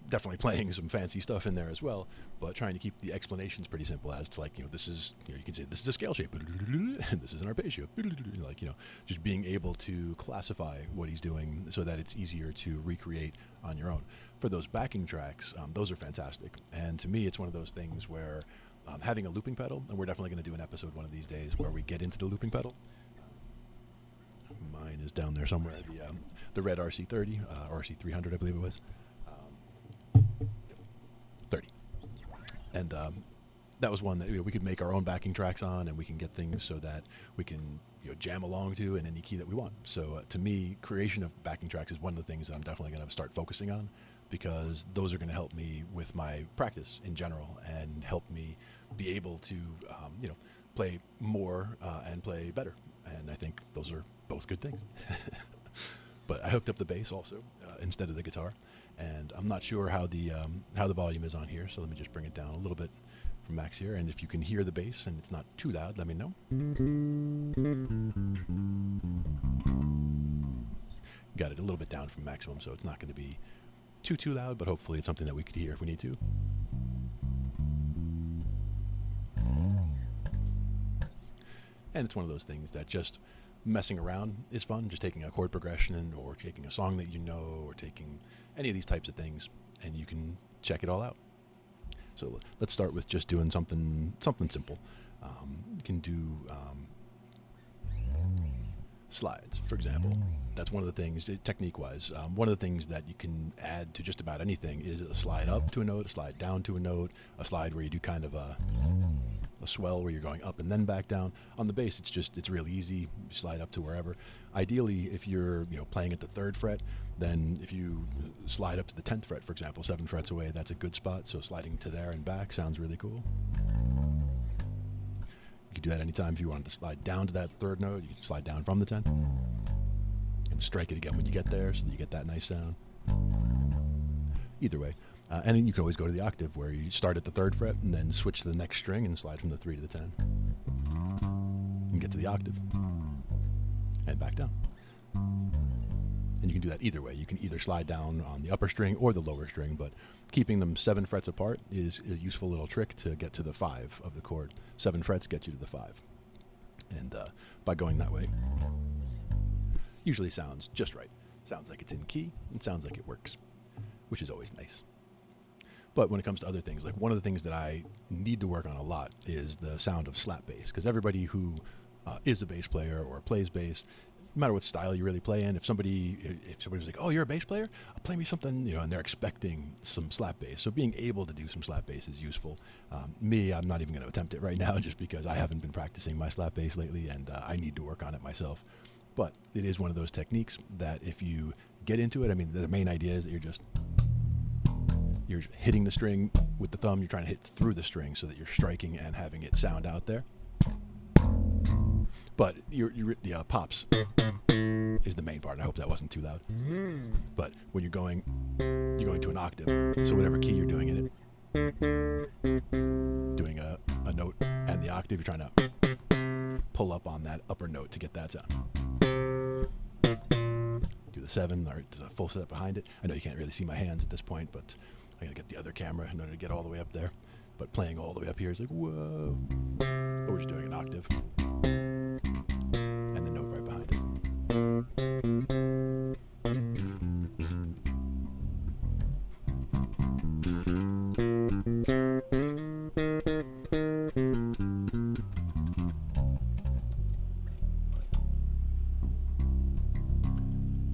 Definitely playing some fancy stuff in there as well, but trying to keep the explanations pretty simple as to this is, you can say this is a scale shape, and this is an arpeggio, just being able to classify what he's doing so that it's easier to recreate on your own. For those backing tracks, those are fantastic, and to me it's one of those things where having a looping pedal, and we're definitely going to do an episode one of these days where we get into the looping pedal. Mine is down there somewhere, the red RC30, RC300 I believe it was. 30. And that was one that we could make our own backing tracks on, and we can get things so that we can jam along to in any key that we want. So to me, creation of backing tracks is one of the things that I'm definitely going to start focusing on, because those are going to help me with my practice in general and help me be able to play more and play better. And I think those are both good things. But I hooked up the bass also instead of the guitar, and I'm not sure how the volume is on here, so let me just bring it down a little bit from max here. And if you can hear the bass and it's not too loud, let me know. Got it a little bit down from maximum, so it's not going to be too loud, but hopefully it's something that we could hear if we need to. And it's one of those things that just messing around is fun, just taking a chord progression or taking a song that or taking any of these types of things, and you can check it all out. So let's start with just doing something simple. You can do slides, for example. That's one of the things, technique-wise, one of the things that you can add to just about anything is a slide up to a note, a slide down to a note, a slide where you do kind of a swell where you're going up and then back down. On the bass, it's real easy. You slide up to wherever. Ideally, if you're playing at the 3rd fret, then if you slide up to the 10th fret, for example, 7 frets away, that's a good spot. So sliding to there and back sounds really cool. You could do that anytime. If you wanted to slide down to that 3rd note, you can slide down from the 10th and strike it again when you get there, so that you get that nice sound. Either way. And then you can always go to the octave, where you start at the 3rd fret and then switch to the next string and slide from the 3 to the 10 and get to the octave and back down. And you can do that either way. You can either slide down on the upper string or the lower string, but keeping them 7 frets apart is a useful little trick to get to the 5 of the chord. 7 frets get you to the 5. And by going that way, usually sounds just right. Sounds like it's in key, and sounds like it works, which is always nice. But when it comes to other things, like one of the things that I need to work on a lot is the sound of slap bass, because everybody who is a bass player or plays bass, no matter what style you really play in, if somebody was like, "Oh, you're a bass player? Play me something," and they're expecting some slap bass. So being able to do some slap bass is useful. I'm not even going to attempt it right now, just because I haven't been practicing my slap bass lately, and I need to work on it myself. But it is one of those techniques that if you get into it, I mean, the main idea is that you're hitting the string with the thumb. You're trying to hit through the string so that you're striking and having it sound out there. But the pops is the main part. I hope that wasn't too loud. But when you're going to an octave, so whatever key you're doing in it, doing a note and the octave, you're trying to pull up on that upper note to get that sound. Do the 7 or a full set behind it. I know you can't really see my hands at this point, but I gotta get the other camera in order to get all the way up there. But playing all the way up here is like, whoa. But we're just doing an octave and the note right behind it.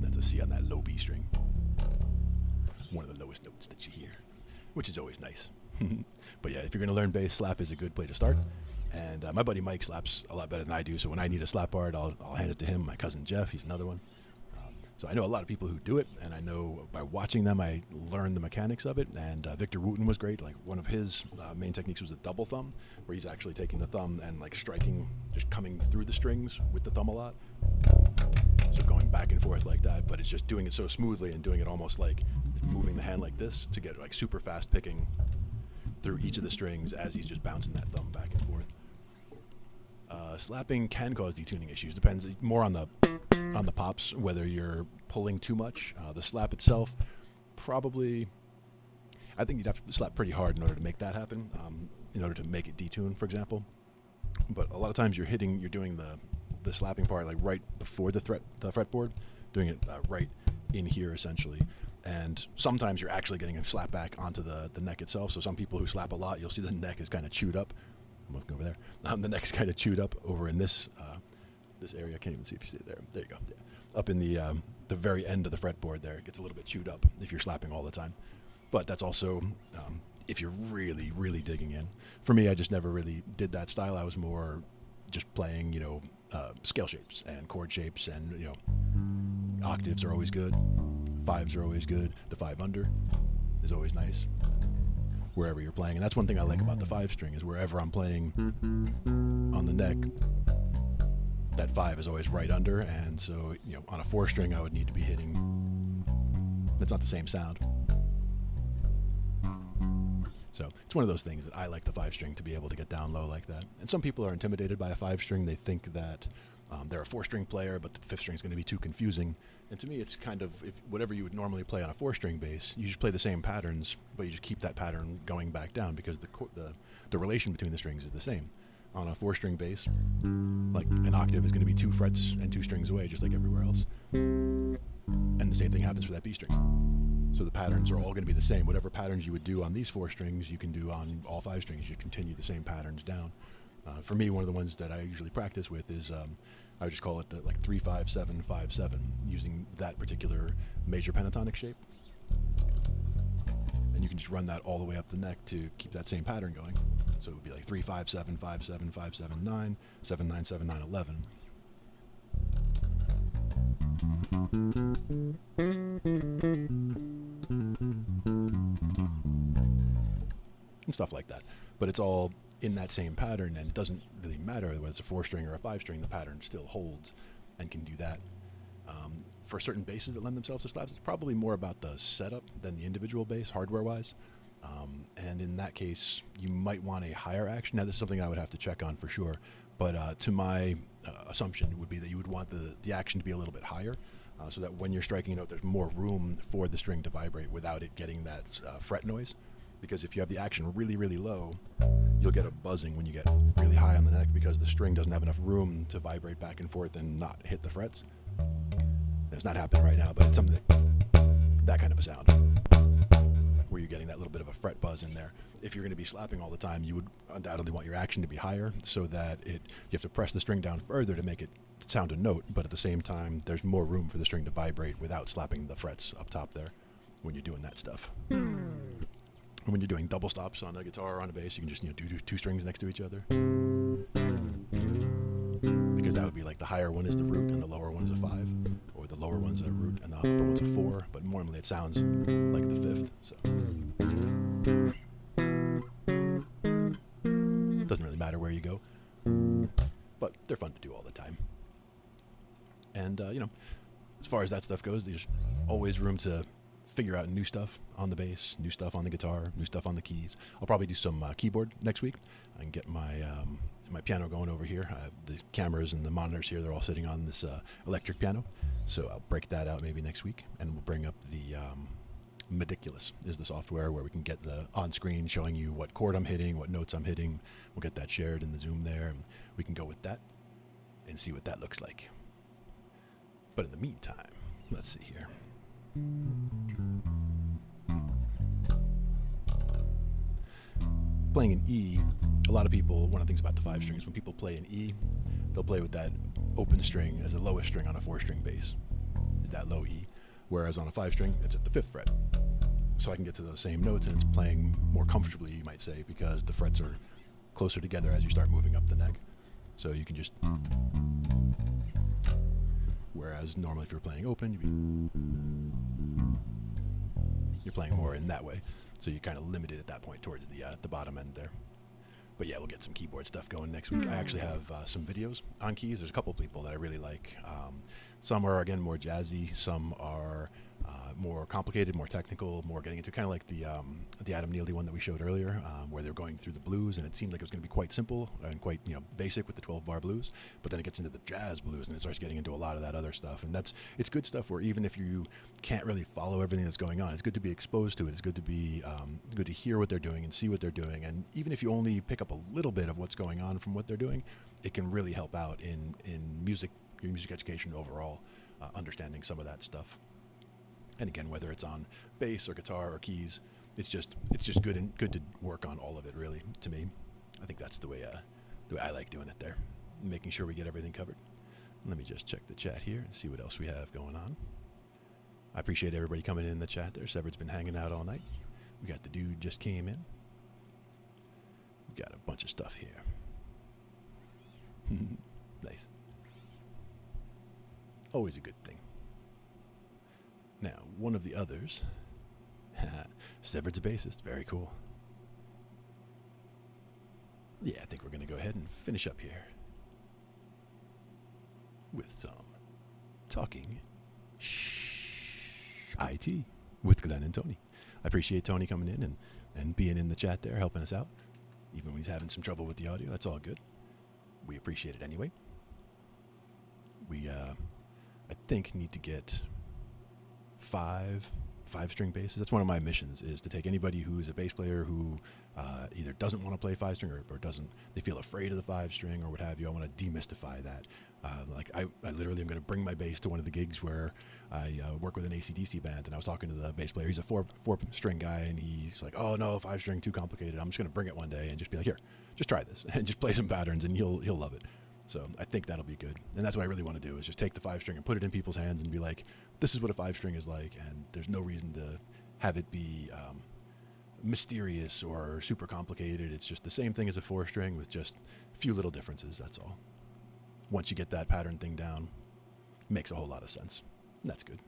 That's a C on that low B string. One of the lowest notes that you hear, which is always nice. But yeah, if you're going to learn bass, slap is a good way to start. And my buddy Mike slaps a lot better than I do, so when I need a slap part, I'll hand it to him. My cousin Jeff, he's another one. So I know a lot of people who do it, and I know by watching them, I learned the mechanics of it. And Victor Wooten was great. Like, one of his main techniques was a double thumb, where he's actually taking the thumb and like striking, just coming through the strings with the thumb a lot. So going back and forth like that, but it's just doing it so smoothly and doing it almost like moving the hand like this to get like super fast picking through each of the strings as he's just bouncing that thumb back and forth. Slapping can cause detuning issues. Depends more on the pops, whether you're pulling too much. The slap itself, probably, I think you'd have to slap pretty hard in order to make that happen, in order to make it detune, for example. But a lot of times you're doing the slapping part like right before the fretboard, doing it right in here essentially. And sometimes you're actually getting a slap back onto the neck itself. So some people who slap a lot, you'll see the neck is kind of chewed up. I'm looking over there. The neck's kind of chewed up over in this area. I can't even see if you see it there. There you go. Yeah. Up in the very end of the fretboard there, it gets a little bit chewed up if you're slapping all the time. But that's also if you're really, really digging in. For me, I just never really did that style. I was more just playing, scale shapes and chord shapes, and octaves are always good, fives are always good. The 5 under is always nice wherever you're playing, and that's one thing I like about the 5 string is wherever I'm playing on the neck, that 5 is always right under, and so on a 4 string I would need to be hitting. That's not the same sound. So it's one of those things that I like the 5 string to be able to get down low like that. And some people are intimidated by a 5 string. They think that they're a 4 string player, but the 5th string is going to be too confusing. And to me, it's kind of whatever you would normally play on a 4 string bass, you just play the same patterns, but you just keep that pattern going back down because the relation between the strings is the same. On a 4 string bass, like an octave is going to be 2 frets and 2 strings away, just like everywhere else. And the same thing happens for that B string. So the patterns are all going to be the same. Whatever patterns you would do on these 4 strings, you can do on all 5 strings. You continue the same patterns down. For me, one of the ones that I usually practice with is I would just call it the, 3-5-7-5-7, using that particular major pentatonic shape. And you can just run that all the way up the neck to keep that same pattern going. So it would be like 3-5-7-5-7-5-7-9, 7-9-7-9-11. And stuff like that. But it's all in that same pattern, and it doesn't really matter whether it's a 4 string or a 5 string, the pattern still holds and can do that. For certain basses that lend themselves to slaps, it's probably more about the setup than the individual bass, hardware-wise. And in that case, you might want a higher action. Now, this is something I would have to check on for sure, but to my assumption would be that you would want the action to be a little bit higher, so that when you're striking a note, there's more room for the string to vibrate without it getting that fret noise. Because if you have the action really, really low, you'll get a buzzing when you get really high on the neck because the string doesn't have enough room to vibrate back and forth and not hit the frets. It's not happening right now, but it's something that kind of a sound where you're getting that little bit of a fret buzz in there. If you're going to be slapping all the time, you would undoubtedly want your action to be higher so that you have to press the string down further to make it sound a note, but at the same time, there's more room for the string to vibrate without slapping the frets up top there when you're doing that stuff. And when you're doing double stops on a guitar or on a bass, you can just do 2 strings next to each other. Because that would be like the higher one is the root and the lower one is a 5, or the lower one's a root and the upper one's a 4, but normally it sounds like the 5th, so. Doesn't really matter where you go, but they're fun to do all the time. And, as far as that stuff goes, there's always room to figure out new stuff on the bass, new stuff on the guitar, new stuff on the keys. I'll probably do some keyboard next week. I can get my piano going over here. The cameras and the monitors here, they're all sitting on this electric piano. So I'll break that out maybe next week, and we'll bring up the Meticulous is the software where we can get the on-screen showing you what chord I'm hitting, what notes I'm hitting. We'll get that shared in the Zoom there, and we can go with that and see what that looks like. But in the meantime, let's see here. Playing an E, a lot of people, one of the things about the 5 strings, when people play an E, they'll play with that open string as the lowest string on a 4-string bass, is that low E. Whereas on a 5 string, it's at the 5th fret. So I can get to those same notes, and it's playing more comfortably, you might say, because the frets are closer together as you start moving up the neck. So you can just... Whereas normally if you're playing open, you're playing more in that way. So you're kind of limited at that point towards the bottom end there. But yeah, we'll get some keyboard stuff going next week. I actually have some videos on keys. There's a couple people that I really like. Some are, again, more jazzy. Some are more complicated, more technical, more getting into kind of like the Adam Neely one that we showed earlier, where they're going through the blues, and it seemed like it was going to be quite simple and quite basic with the 12-bar blues. But then it gets into the jazz blues, and it starts getting into a lot of that other stuff. And it's good stuff where even if you can't really follow everything that's going on, it's good to be exposed to it. It's good to be good to hear what they're doing and see what they're doing. And even if you only pick up a little bit of what's going on from what they're doing, it can really help out in music, your music education overall, understanding some of that stuff. And again, whether it's on bass or guitar or keys, it's just good to work on all of it, really, to me. I think that's the way I like doing it there, making sure we get everything covered. Let me just check the chat here and see what else we have going on. I appreciate everybody coming in the chat there. Severed's been hanging out all night. We got the dude just came in. We got a bunch of stuff here. Nice. Always a good thing. Now, one of the others, Severed's a bassist. Very cool. Yeah, I think we're going to go ahead and finish up here with some Talking Shhh I.T with Glenn and Tony. I appreciate Tony coming in and being in the chat there, helping us out. Even when he's having some trouble with the audio, that's all good. We appreciate it anyway. We, I think, need to get five-string basses. That's one of my missions, is to take anybody who's a bass player who either doesn't want to play 5-string or doesn't, they feel afraid of the 5-string or what have you. I want to demystify that. I literally am going to bring my bass to one of the gigs where I work with an AC/DC band, and I was talking to the bass player. He's a four-string guy, and he's like, "Oh no, 5-string too complicated. I'm just going to bring it one day and just be like, here, just try this and just play some patterns, and he'll love it." So I think that'll be good, and that's what I really want to do, is just take the 5-string and put it in people's hands and be like, this is what a 5-string is like, and there's no reason to have it be mysterious or super complicated. It's just the same thing as a 4-string with just a few little differences, that's all. Once you get that pattern thing down, it makes a whole lot of sense. That's good.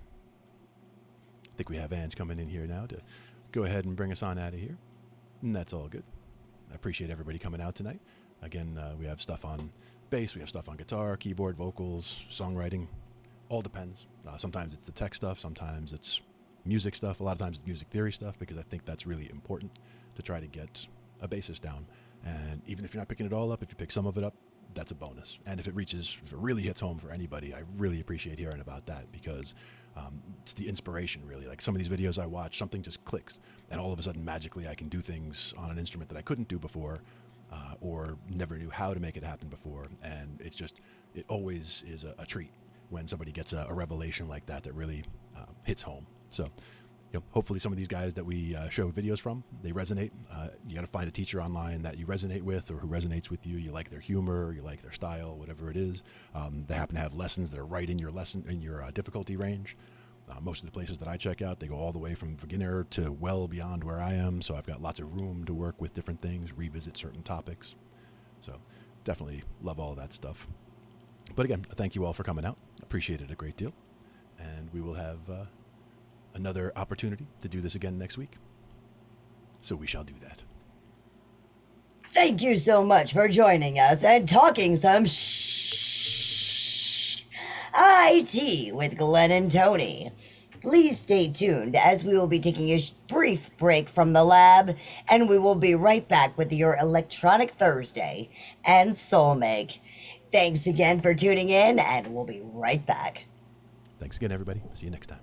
I think we have Ange coming in here now to go ahead and bring us on out of here, and that's all good. I appreciate everybody coming out tonight. Again, we have stuff on bass, we have stuff on guitar, keyboard, vocals, songwriting. All depends. Sometimes it's the tech stuff, sometimes it's music stuff, a lot of times it's music theory stuff, because I think that's really important to try to get a bassist down. And even if you're not picking it all up, if you pick some of it up, that's a bonus. And if it really hits home for anybody, I really appreciate hearing about that, because it's the inspiration, really. Like some of these videos I watch, something just clicks, and all of a sudden, magically, I can do things on an instrument that I couldn't do before, or never knew how to make it happen before. And it's just, it always is a treat when somebody gets a revelation like that really hits home. So, hopefully some of these guys that we show videos from, they resonate. You got to find a teacher online that you resonate with, or who resonates with you. You like their humor, you like their style, whatever it is. They happen to have lessons that are right in your difficulty range. Most of the places that I check out, they go all the way from beginner to well beyond where I am. So I've got lots of room to work with different things, revisit certain topics. So definitely love all of that stuff. But again, thank you all for coming out. Appreciate it a great deal. And we will have another opportunity to do this again next week. So we shall do that. Thank you so much for joining us and talking some IT with Glenn and Tony. Please stay tuned, as we will be taking a brief break from the lab, and we will be right back with your Electronic Thursday and Soul Make. Thanks again for tuning in, and we'll be right back. Thanks again, everybody. See you next time.